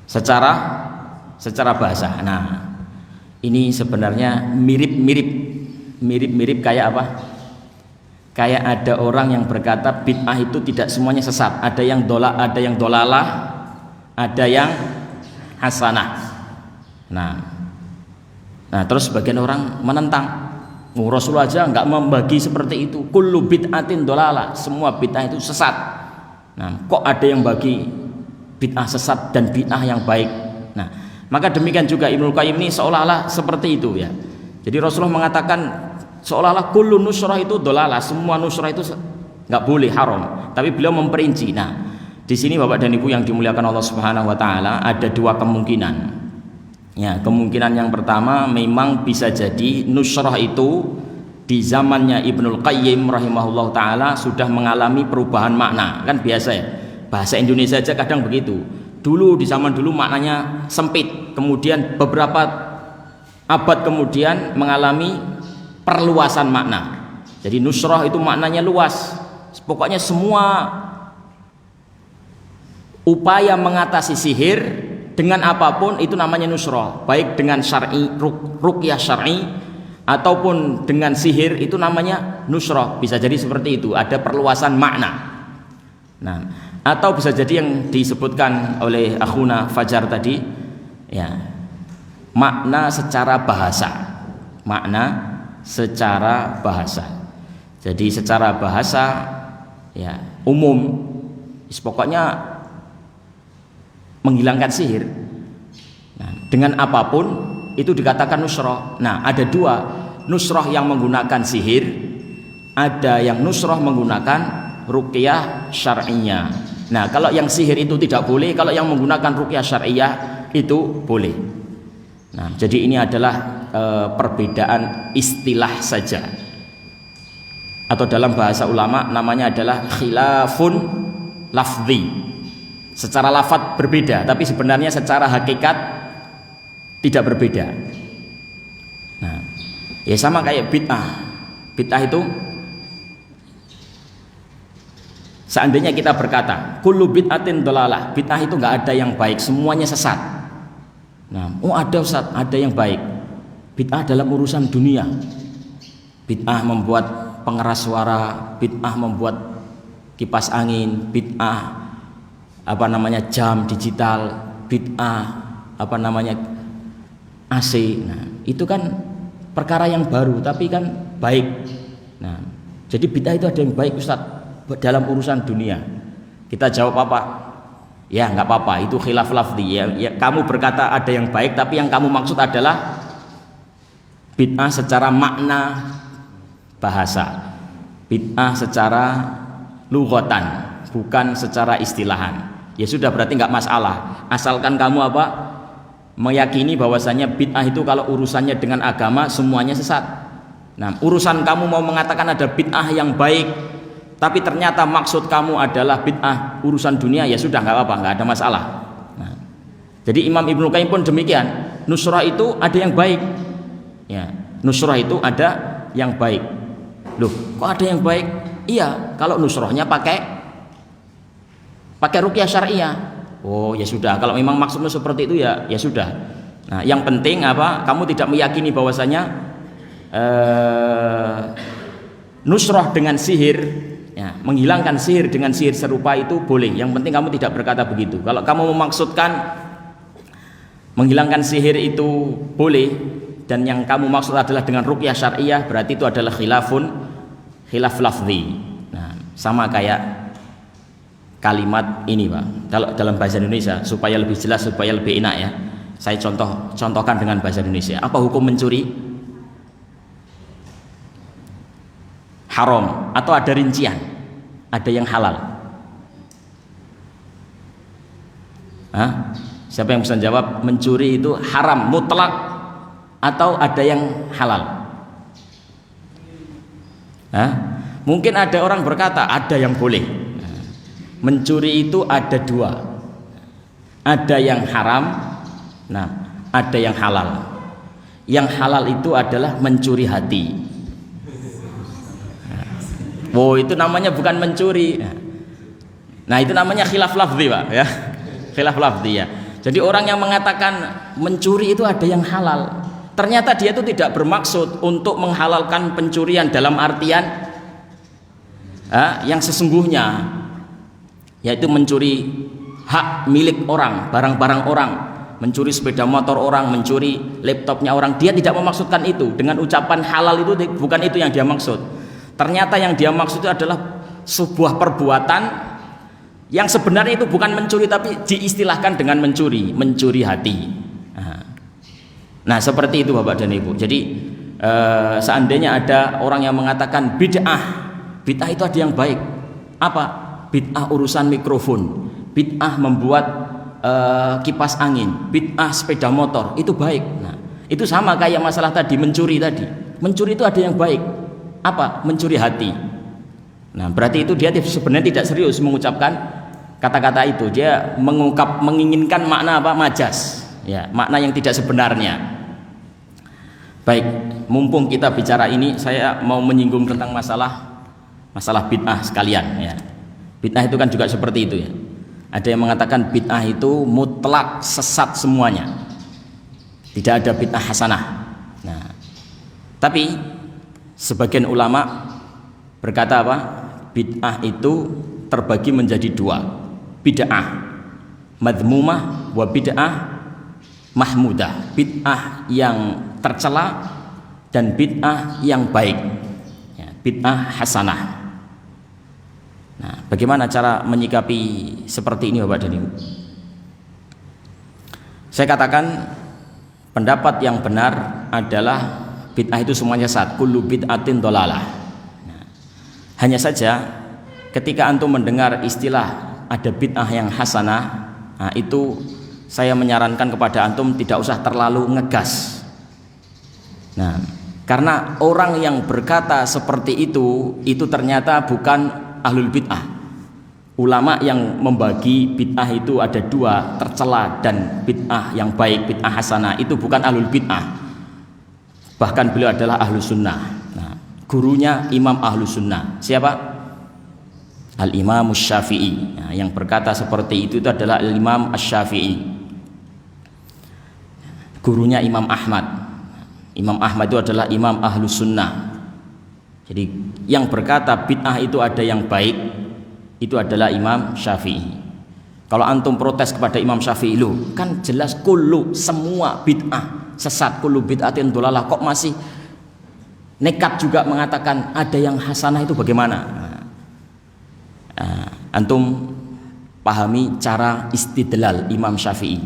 Secara bahasa. Nah, ini sebenarnya mirip kayak apa? Kayak ada orang yang berkata bid'ah itu tidak semuanya sesat. Ada yang dolalah, ada yang hasanah. Nah, terus sebagian orang menentang. Rasulullah aja nggak membagi seperti itu. Kullu bid'atin dolalah, semua bid'ah itu sesat. Nah, kok ada yang bagi bid'ah sesat dan bid'ah yang baik? Nah, maka demikian juga Ibnu Qayyim ini seolah-olah seperti itu ya. Jadi Rasulullah mengatakan seolah-olah kullu nusrah itu dolalah, semua nusrah itu nggak boleh, haram. Tapi beliau memperinci. Nah, di sini Bapak dan Ibu yang dimuliakan Allah Subhanahu wa taala, ada 2 kemungkinan. Ya, kemungkinan yang pertama memang bisa jadi nusrah itu di zamannya Ibnul Qayyim rahimahullah ta'ala sudah mengalami perubahan makna. Kan biasa ya, bahasa Indonesia aja kadang begitu. Dulu di zaman dulu maknanya sempit, kemudian beberapa abad kemudian mengalami perluasan makna. Jadi nusrah itu maknanya luas. Pokoknya semua upaya mengatasi sihir dengan apapun itu namanya nusrah. Baik dengan syar'i, ruqyah syar'i ataupun dengan sihir itu namanya nusrah. Bisa jadi seperti itu, ada perluasan makna. Nah, atau bisa jadi yang disebutkan oleh akhuna Fajar tadi ya, makna secara bahasa. Makna secara bahasa. Jadi secara bahasa ya umum, pokoknya menghilangkan sihir. Nah, dengan apapun itu dikatakan nusrah. Nah, ada 2 nusrah yang menggunakan sihir, ada yang nusrah menggunakan ruqyah syar'iyah. Nah, kalau yang sihir itu tidak boleh, kalau yang menggunakan ruqyah syar'iyah itu boleh. Nah, jadi ini adalah perbedaan istilah saja. Atau dalam bahasa ulama namanya adalah khilafun lafzi. Secara lafadz berbeda, tapi sebenarnya secara hakikat tidak berbeda. Nah, ya sama kayak bid'ah. Bid'ah itu seandainya kita berkata kullu bid'atin dolalah, bid'ah itu nggak ada yang baik, semuanya sesat. Nah, ada Ustaz, ada yang baik. Bid'ah dalam urusan dunia. Bid'ah membuat pengeras suara, bid'ah membuat kipas angin, bid'ah jam digital, bid'ah AC. Nah, itu kan perkara yang baru tapi kan baik. Nah, jadi bid'ah itu ada yang baik Ustaz dalam urusan dunia. Kita jawab apa? Ya nggak apa-apa, itu khilaf lafzi ya, kamu berkata ada yang baik tapi yang kamu maksud adalah bid'ah secara makna bahasa, bid'ah secara lughatan, bukan secara istilahan. Ya sudah, berarti nggak masalah, asalkan kamu meyakini bahwasanya bid'ah itu kalau urusannya dengan agama semuanya sesat. Nah, urusan kamu mau mengatakan ada bid'ah yang baik tapi ternyata maksud kamu adalah bid'ah urusan dunia, ya sudah nggak apa-apa, nggak ada masalah. Nah, jadi Imam Ibnu Qayyim pun demikian, nusrah itu ada yang baik ya, nusrah itu ada yang baik. Loh, kok ada yang baik? Iya, kalau nusrohnya pakai ruqyah syariah. Oh ya sudah, kalau memang maksudnya seperti itu ya sudah. Nah, yang penting apa? Kamu tidak meyakini bahwasanya nusroh dengan sihir, ya, menghilangkan sihir dengan sihir serupa itu boleh. Yang penting kamu tidak berkata begitu. Kalau kamu memaksudkan menghilangkan sihir itu boleh, dan yang kamu maksud adalah dengan ruqyah syariah, berarti itu adalah khilaf lafzi. Nah, sama kayak kalimat ini Pak. Kalau dalam bahasa Indonesia supaya lebih jelas, supaya lebih enak ya, saya contohkan dengan bahasa Indonesia. Apa hukum mencuri? Haram atau ada rincian? Ada yang halal? Hah? Siapa yang bisa jawab? Mencuri itu haram mutlak atau ada yang halal? Hah? Mungkin ada orang berkata ada yang boleh. Mencuri itu ada dua, ada yang haram, nah ada yang halal. Yang halal itu adalah mencuri hati. Wow, itu namanya bukan mencuri. Nah itu namanya khilaf lafzi Pak ya, khilaf lafzi ya. Jadi orang yang mengatakan mencuri itu ada yang halal, ternyata dia itu tidak bermaksud untuk menghalalkan pencurian dalam artian yang sesungguhnya, yaitu mencuri hak milik orang, barang-barang orang, mencuri sepeda motor orang, mencuri laptopnya orang. Dia tidak memaksudkan itu dengan ucapan halal, itu bukan itu yang dia maksud. Ternyata yang dia maksud itu adalah sebuah perbuatan yang sebenarnya itu bukan mencuri, tapi diistilahkan dengan mencuri hati. Nah seperti itu Bapak dan Ibu. Jadi seandainya ada orang yang mengatakan bid'ah itu ada yang baik. Apa? Bid'ah urusan mikrofon, bid'ah membuat kipas angin, bid'ah sepeda motor, itu baik. Nah, itu sama kayak masalah tadi mencuri tadi. Mencuri itu ada yang baik. Apa? Mencuri hati. Nah, berarti itu dia sebenarnya tidak serius mengucapkan kata-kata itu. Dia menginginkan makna apa? Majas. Ya, makna yang tidak sebenarnya. Baik, mumpung kita bicara ini, saya mau menyinggung tentang masalah bid'ah sekalian ya. Bid'ah itu kan juga seperti itu ya. Ada yang mengatakan bid'ah itu mutlak sesat semuanya. Tidak ada bid'ah hasanah. Nah, tapi sebagian ulama berkata apa? Bid'ah itu terbagi menjadi dua. Bid'ah madhmumah wa bid'ah mahmudah. Bid'ah yang tercela dan bid'ah yang baik. Ya, bid'ah hasanah. Nah, bagaimana cara menyikapi seperti ini Bapak dan Ibu? Saya katakan pendapat yang benar adalah bid'ah itu semuanya sesat. Kullu bid'atin dhalalah. Nah, hanya saja ketika antum mendengar istilah ada bid'ah yang hasanah, nah itu saya menyarankan kepada antum tidak usah terlalu ngegas. Nah, karena orang yang berkata seperti itu ternyata bukan ahlul bid'ah. Ulama yang membagi bid'ah itu ada dua, tercela dan bid'ah yang baik, bid'ah hasanah, itu bukan ahlul bid'ah. Bahkan beliau adalah ahlu sunnah. Nah, gurunya imam ahlu sunnah. Siapa? Al-Imam Syafi'i. Nah, yang berkata seperti itu adalah Al-Imam Asy-Syafi'i. Gurunya Imam Ahmad. Imam Ahmad itu adalah imam ahlu sunnah. Jadi yang berkata bid'ah itu ada yang baik itu adalah Imam Syafi'i. Kalau antum protes kepada Imam Syafi'i, lu kan jelas kullu semua bid'ah sesat, kullu bid'atin dhalalah, kok masih nekat juga mengatakan ada yang hasanah, itu bagaimana? Antum pahami cara istidlal Imam Syafi'i.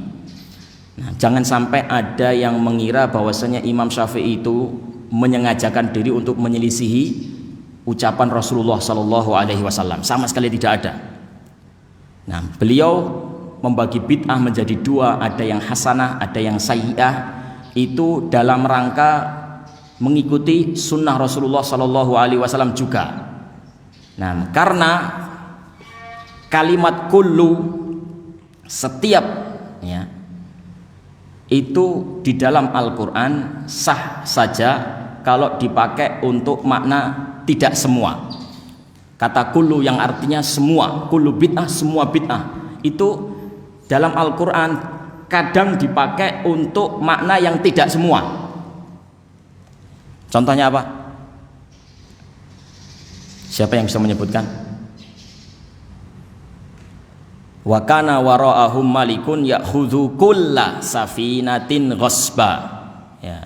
Nah, jangan sampai ada yang mengira bahwasanya Imam Syafi'i itu menyengajakan diri untuk menyelisihi ucapan Rasulullah Sallallahu Alaihi Wasallam. Sama sekali tidak ada. Nah, beliau membagi bid'ah menjadi dua, ada yang hasanah, ada yang sayyi'ah. Itu dalam rangka mengikuti sunnah Rasulullah Sallallahu Alaihi Wasallam juga. Nah, karena kalimat kullu setiap ya itu di dalam Al-Quran sah saja kalau dipakai untuk makna tidak semua. Kata kullu yang artinya semua, kullu bid'ah, semua bid'ah, itu dalam Al-Quran kadang dipakai untuk makna yang tidak semua. Contohnya apa? Siapa yang bisa menyebutkan? Wa kana wara'ahum malikun ya'khudhu kulla safinatin ghasba. Ya.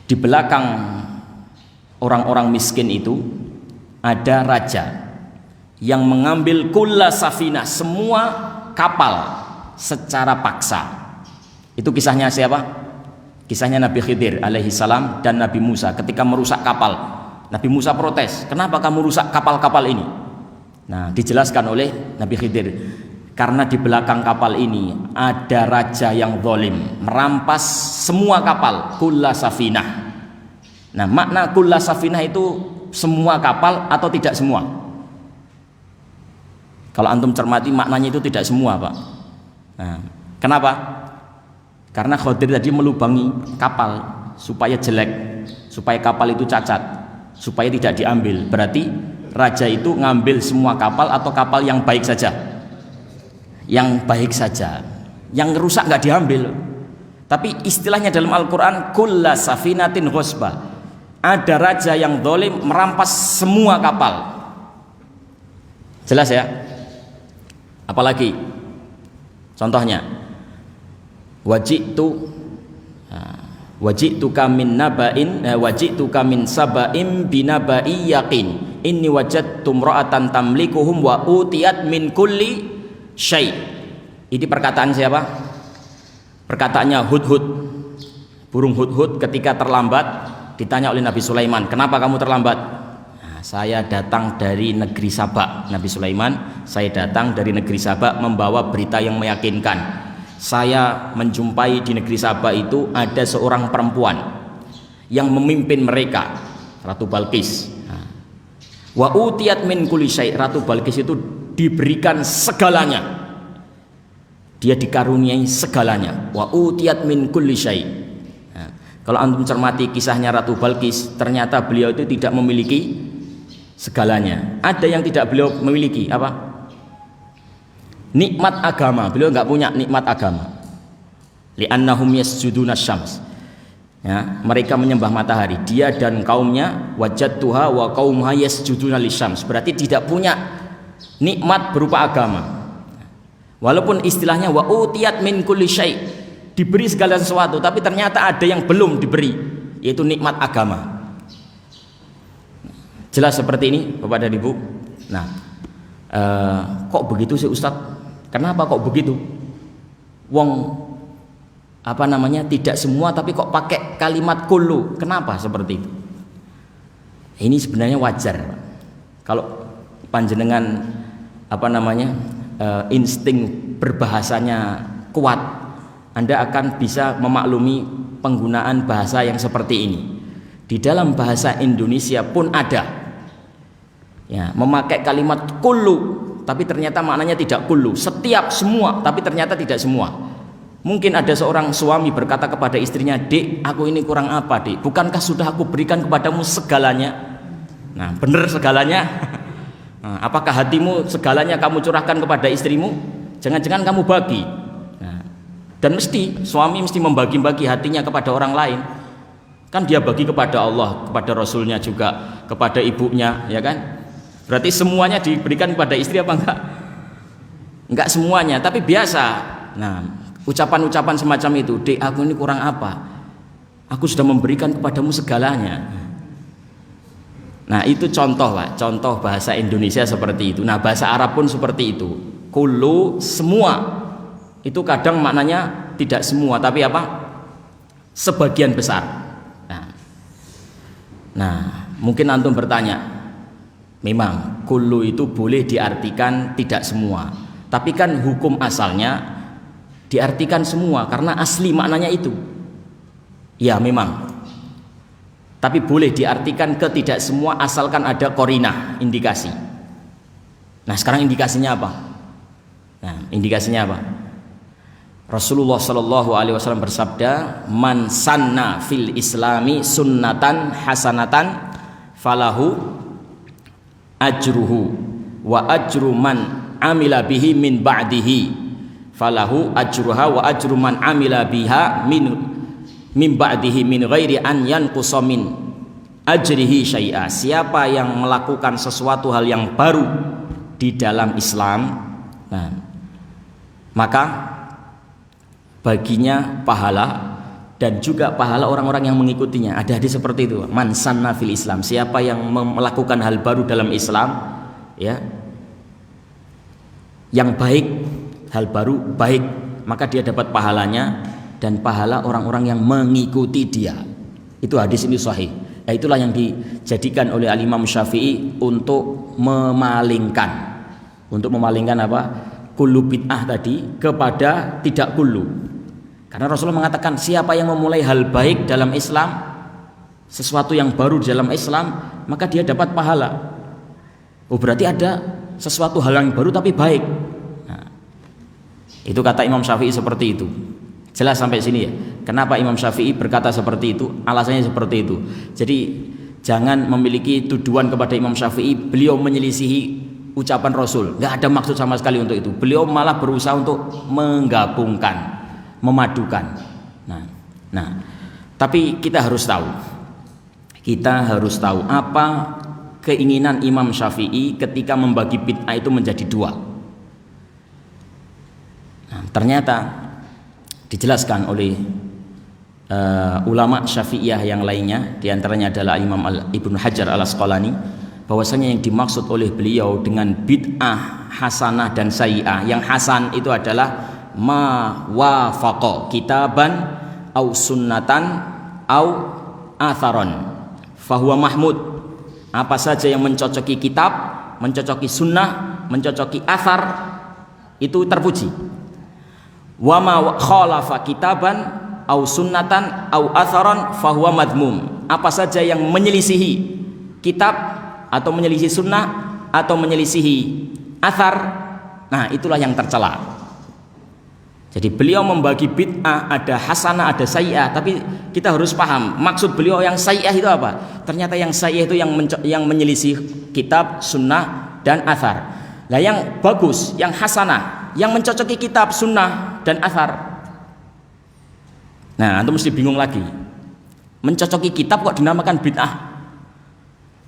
Di belakang orang-orang miskin itu ada raja yang mengambil kulla safinah, semua kapal secara paksa. Itu kisahnya siapa? Kisahnya Nabi Khidir alaihi salam dan Nabi Musa ketika merusak kapal. Nabi Musa protes, kenapa kamu rusak kapal-kapal ini? Nah, dijelaskan oleh Nabi Khidir, karena di belakang kapal ini ada raja yang zalim, merampas semua kapal, kulla safinah. Nah, makna kulla safinah itu semua kapal atau tidak semua? Kalau antum cermati maknanya itu tidak semua, Pak. Nah, kenapa? Karena Khidir tadi melubangi kapal supaya jelek, supaya kapal itu cacat, supaya tidak diambil. Berarti raja itu ngambil semua kapal atau kapal yang baik saja? Yang baik saja. Yang rusak nggak diambil. Tapi istilahnya dalam Al-Quran kulla safinatin ghasba. Ada raja yang zalim merampas semua kapal. Jelas ya? Apalagi? Contohnya wajituka min naba'in wajituka min saba'in binaba'i yaqin inni wajadtu imra'atan tamlikuhum wa utiyat min kulli syai'. Ini perkataan siapa? Perkataannya Hudhud. Burung Hudhud ketika terlambat ditanya oleh Nabi Sulaiman, kenapa kamu terlambat? Nah, saya datang dari negeri Saba. Nabi Sulaiman, saya datang dari negeri Saba membawa berita yang meyakinkan. Saya menjumpai di negeri Saba itu ada seorang perempuan yang memimpin mereka, Ratu Balqis. Wa utiyat min kulli syai'. Ratu Balqis itu diberikan segalanya. Dia dikaruniai segalanya. Wa utiyat min kulli syai'. Kalau antum cermati kisahnya Ratu Balqis, ternyata beliau itu tidak memiliki segalanya. Ada yang tidak beliau memiliki, apa? Nikmat agama. Beliau nggak punya nikmat agama. Li'annahum yasjuduna syams. Ya, mereka menyembah matahari. Dia dan kaumnya wajadtuha wa qaumuha yasjuduna lisyams. Berarti tidak punya nikmat berupa agama. Walaupun istilahnya wa utiyat min kulli syai', diberi segala sesuatu, tapi ternyata ada yang belum diberi, yaitu nikmat agama. Jelas seperti ini, Bapak dan Ibu. Nah, kok begitu sih Ustadz? Kenapa kok begitu? Wong tidak semua, tapi kok pakai kalimat kullu? Kenapa seperti itu? Ini sebenarnya wajar. Kalau panjenengan insting berbahasanya kuat, Anda akan bisa memaklumi penggunaan bahasa yang seperti ini. Di dalam bahasa Indonesia pun ada, ya, memakai kalimat kullu, tapi ternyata maknanya tidak kullu. Setiap semua, tapi ternyata tidak semua. Mungkin ada seorang suami berkata kepada istrinya, "Dek, aku ini kurang apa, Dek? Bukankah sudah aku berikan kepadamu segalanya?" Nah, benar segalanya? Nah, apakah hatimu segalanya kamu curahkan kepada istrimu? Jangan-jangan kamu bagi. Dan suami mesti membagi-bagi hatinya kepada orang lain. Kan dia bagi kepada Allah, kepada Rasulnya juga, kepada ibunya, ya kan? Berarti semuanya diberikan kepada istri apa enggak? Enggak semuanya, tapi biasa. Nah, ucapan-ucapan semacam itu, "Dek, aku ini kurang apa? Aku sudah memberikan kepadamu segalanya." Nah, itu contoh, Pak. Contoh bahasa Indonesia seperti itu. Nah, bahasa Arab pun seperti itu. Kullu, semua. Itu kadang maknanya tidak semua, tapi apa? Sebagian besar. Nah, mungkin antum bertanya, memang kullu itu boleh diartikan tidak semua, tapi kan hukum asalnya diartikan semua karena asli maknanya itu. Ya, memang. Tapi boleh diartikan ke tidak semua asalkan ada qarinah, indikasi. Nah, sekarang indikasinya apa? Nah, indikasinya apa? Rasulullah Shallallahu Alaihi Wasallam bersabda, "Man sanna fil Islami sunnatan hasanatan, falahu ajruhu wa ajru man amila bihi min ba'dihi, falahu ajruha wa ajru man amila biha min ba'dihi min ghairi an yanqusa min ajrihi syai'a." Siapa yang melakukan sesuatu hal yang baru di dalam Islam, nah, maka baginya pahala dan juga pahala orang-orang yang mengikutinya. Ada hadis seperti itu, man sanna fil Islam, siapa yang melakukan hal baru dalam Islam, ya, yang baik, hal baru baik, maka dia dapat pahalanya dan pahala orang-orang yang mengikuti dia. Itu hadis ini sahih. Nah, itulah yang dijadikan oleh Al-Imam Syafi'i untuk memalingkan apa? Kullu bid'ah tadi kepada tidak kullu. Karena Rasulullah mengatakan siapa yang memulai hal baik dalam Islam, sesuatu yang baru di dalam Islam, maka dia dapat pahala. Oh, berarti ada sesuatu hal yang baru tapi baik. Nah, itu kata Imam Syafi'i seperti itu. Jelas sampai sini ya. Kenapa Imam Syafi'i berkata seperti itu? Alasannya seperti itu. Jadi jangan memiliki tuduhan kepada Imam Syafi'i beliau menyelisihi ucapan Rasul. Nggak ada maksud sama sekali untuk itu. Beliau malah berusaha untuk menggabungkan, memadukan. Nah, tapi kita harus tahu apa keinginan Imam Syafi'i ketika membagi bid'ah itu menjadi dua. Nah, ternyata dijelaskan oleh ulama Syafi'iyah yang lainnya, diantaranya adalah Imam Ibnu Hajar Al-Asqalani, bahwasanya yang dimaksud oleh beliau dengan bid'ah hasanah dan sayyi'ah, yang hasan itu adalah ma wafaqa kitaban au sunnatan au atharon fahuwa mahmud. Apa saja yang mencocoki kitab, mencocoki sunnah, mencocoki athar, itu terpuji. Wa ma khalafa kitaban au sunnatan au atharon fahuwa madmum. Apa saja yang menyelisihi kitab atau menyelisihi sunnah atau menyelisihi athar, nah itulah yang tercela. Jadi beliau membagi bid'ah ada hasanah, ada sayyi'ah, tapi kita harus paham maksud beliau yang sayyi'ah itu apa. Ternyata yang sayyi'ah itu yang menyelisih kitab, sunnah, dan athar. Nah yang bagus, yang hasanah, yang mencocoki kitab, sunnah, dan athar. Nah antum mesti bingung lagi, mencocoki kitab kok dinamakan bid'ah?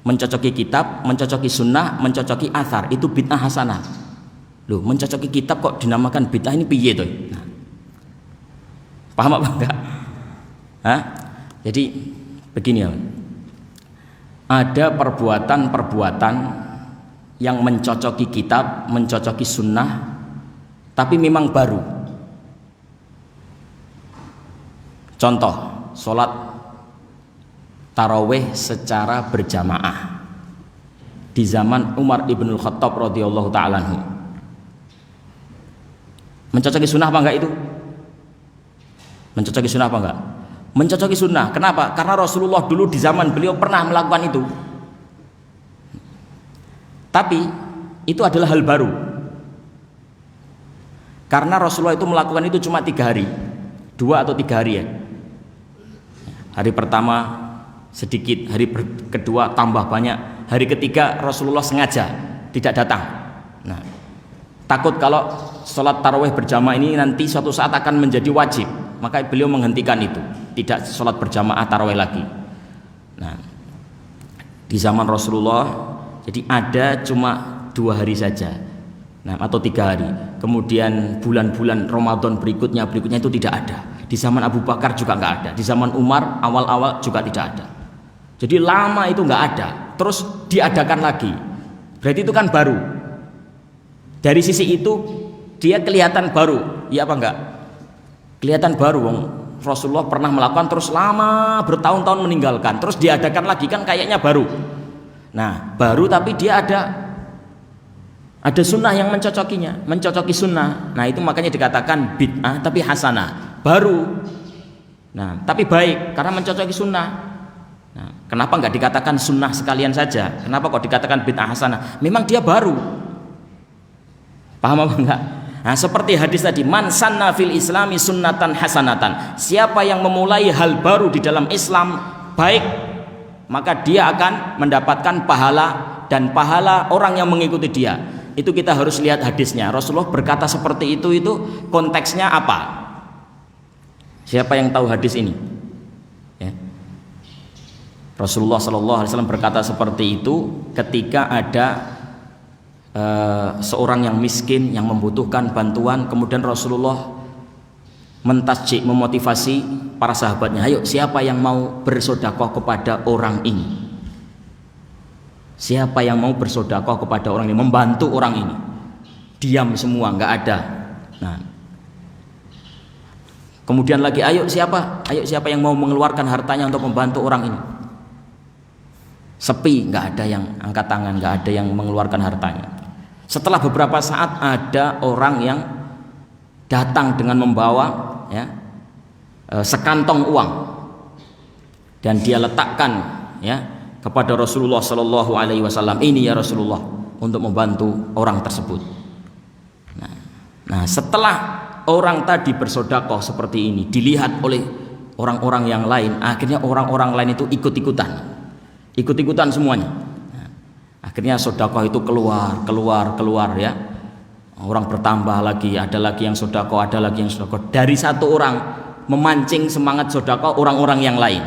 Mencocoki kitab, mencocoki sunnah, mencocoki athar, itu bid'ah hasanah. Loh, mencocoki kitab kok dinamakan bid'ah, ini piye toh? Nah, paham apa enggak? Hah? Jadi begini ya. Ada perbuatan-perbuatan yang mencocoki kitab, mencocoki sunnah, tapi memang baru. Contoh, sholat tarawih secara berjamaah di zaman Umar ibn Khattab radhiyallahu ta'ala anhu. Mencocoki sunnah apa enggak itu? Mencocoki sunnah apa enggak? Mencocoki sunnah. Kenapa? Karena Rasulullah dulu di zaman beliau pernah melakukan itu. Tapi itu adalah hal baru. Karena Rasulullah itu melakukan itu cuma 3 hari, 2 atau 3 hari ya. Hari pertama sedikit, hari kedua tambah banyak, hari ketiga Rasulullah sengaja tidak datang. Nah, takut kalau sholat tarawih berjamaah ini nanti suatu saat akan menjadi wajib, maka beliau menghentikan itu, tidak sholat berjamaah tarawih lagi. Nah, di zaman Rasulullah jadi ada cuma 2 hari saja, nah, atau 3 hari. Kemudian bulan-bulan Ramadan berikutnya itu tidak ada. Di zaman Abu Bakar juga nggak ada. Di zaman Umar awal-awal juga tidak ada. Jadi lama itu nggak ada. Terus diadakan lagi. Berarti itu kan baru. Dari sisi itu dia kelihatan baru, ya apa enggak? Kelihatan baru. Rasulullah pernah melakukan terus lama bertahun-tahun meninggalkan. Terus diadakan lagi kan kayaknya baru. Nah baru tapi dia ada sunnah yang mencocokinya, mencocoki sunnah. Nah itu makanya dikatakan bid'ah tapi hasanah, baru. Nah tapi baik karena mencocoki sunnah. Nah, kenapa nggak dikatakan sunnah sekalian saja? Kenapa kok dikatakan bid'ah hasanah? Memang dia baru. Paham apa enggak? Nah, seperti hadis tadi, man sanna fil islami sunnatan hasanatan. Siapa yang memulai hal baru di dalam Islam baik, maka dia akan mendapatkan pahala dan pahala orang yang mengikuti dia. Itu kita harus lihat hadisnya. Rasulullah berkata seperti itu konteksnya apa? Siapa yang tahu hadis ini? Ya. Rasulullah SAW berkata seperti itu ketika ada seorang yang miskin yang membutuhkan bantuan, kemudian Rasulullah mentasjik, memotivasi para sahabatnya, ayo siapa yang mau bersedekah kepada orang ini, siapa yang mau bersedekah kepada orang ini, membantu orang ini. Diam semua, nggak ada. Nah, kemudian lagi, ayo siapa yang mau mengeluarkan hartanya untuk membantu orang ini. Sepi, nggak ada yang angkat tangan, nggak ada yang mengeluarkan hartanya. Setelah beberapa saat ada orang yang datang dengan membawa sekantong uang dan dia letakkan kepada Rasulullah Shallallahu Alaihi Wasallam, ini ya Rasulullah, untuk membantu orang tersebut. Nah, setelah orang tadi bersedekah seperti ini dilihat oleh orang-orang yang lain, akhirnya orang-orang lain itu ikut-ikutan semuanya. Akhirnya sedekah itu keluar ya. Orang bertambah lagi, ada lagi yang sedekah, ada lagi yang sedekah. Dari satu orang memancing semangat sedekah orang-orang yang lain.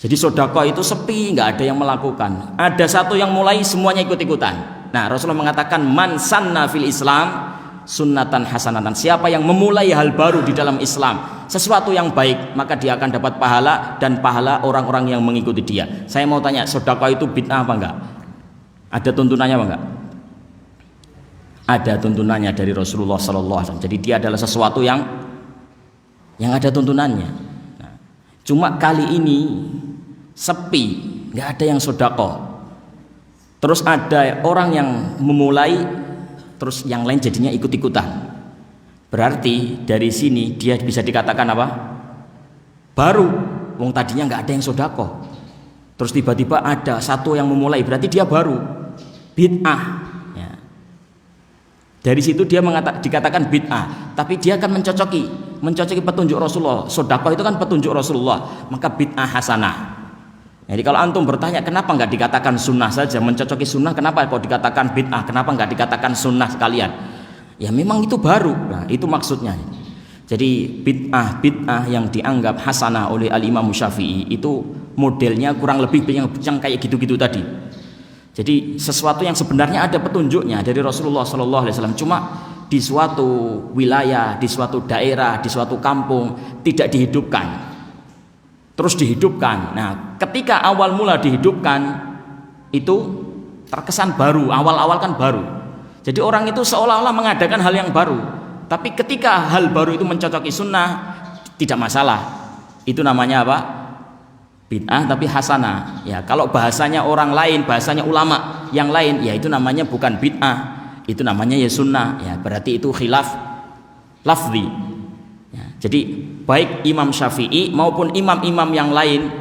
Jadi sedekah itu sepi, nggak ada yang melakukan. Ada satu yang mulai, semuanya ikut-ikutan. Nah, Rasulullah mengatakan man sanna fil Islam sunnatan hasanatan. Siapa yang memulai hal baru di dalam Islam, sesuatu yang baik, maka dia akan dapat pahala dan pahala orang-orang yang mengikuti dia. Saya mau tanya, sedekah itu bid'ah apa enggak? Ada tuntunannya apa enggak? Ada tuntunannya dari Rasulullah SAW. Jadi dia adalah sesuatu yang ada tuntunannya. Nah, cuma kali ini sepi, nggak ada yang sedekah. Terus ada orang yang memulai, terus yang lain jadinya ikut-ikutan. Berarti dari sini dia bisa dikatakan apa? Baru. Wong tadinya nggak ada yang sedekah. Terus tiba-tiba ada satu yang memulai, berarti dia baru. Bid'ah. Ya. Dari situ dia dikatakan bid'ah, tapi dia akan mencocoki petunjuk Rasulullah. Sedekah itu kan petunjuk Rasulullah, maka bid'ah hasanah. Jadi kalau antum bertanya kenapa nggak dikatakan sunnah saja, mencocoki sunnah, kenapa kok dikatakan bid'ah, kenapa nggak dikatakan sunnah sekalian? Ya memang itu baru. Nah, itu maksudnya. Jadi bid'ah yang dianggap hasanah oleh al-Imam Syafi'i itu modelnya kurang lebih yang kayak gitu-gitu tadi. Jadi sesuatu yang sebenarnya ada petunjuknya dari Rasulullah SAW, cuma di suatu wilayah, di suatu daerah, di suatu kampung tidak dihidupkan. Terus dihidupkan. Nah, ketika awal mula dihidupkan itu terkesan baru, awal-awal kan baru. Jadi orang itu seolah-olah mengadakan hal yang baru. Tapi ketika hal baru itu mencocoki sunnah, tidak masalah. Itu namanya apa? Bid'ah tapi hasanah. Ya, kalau bahasanya orang lain, bahasanya ulama yang lain, ya itu namanya bukan bid'ah, itu namanya ya sunnah. Ya, berarti itu khilaf lafzi. Ya, jadi baik Imam Syafi'i maupun imam-imam yang lain,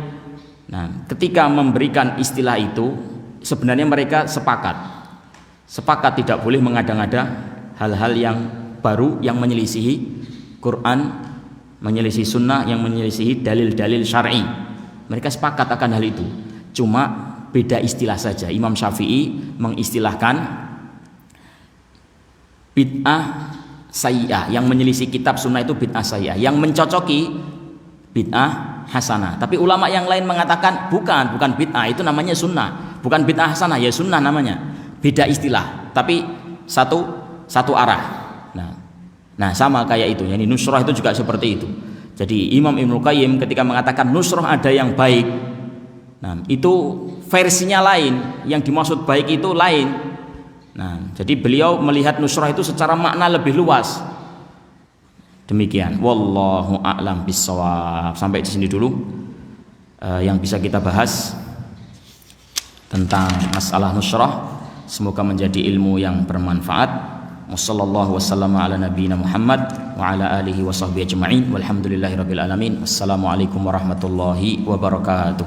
nah, ketika memberikan istilah itu, sebenarnya mereka sepakat tidak boleh mengada-ngada hal-hal yang baru yang menyelisihi Quran, menyelisihi sunnah, yang menyelisihi dalil-dalil syar'i. Mereka sepakat akan hal itu. Cuma beda istilah saja. Imam Syafi'i mengistilahkan bid'ah sayyi'ah, yang menyelisih kitab sunnah itu bid'ah sayyi'ah, yang mencocoki bid'ah hasanah. Tapi ulama yang lain mengatakan bukan bid'ah, itu namanya sunnah. Bukan bid'ah hasanah, ya sunnah namanya. Beda istilah, tapi satu arah. Nah, sama kayak itu. Yani nusrah itu juga seperti itu. Jadi Imam Ibnu Qayyim ketika mengatakan nusrah ada yang baik, nah itu versinya lain, yang dimaksud baik itu lain. Nah, jadi beliau melihat nusrah itu secara makna lebih luas. Demikian. Wallahu a'lam bissawab. Sampai di sini dulu yang bisa kita bahas tentang masalah nusrah. Semoga menjadi ilmu yang bermanfaat. Wassallallahu wasallam ala nabiyina Muhammad wa ala alihi wa sahbihi ajma'in walhamdulillahirabbil alamin. Wassalamualaikum warahmatullahi wabarakatuh.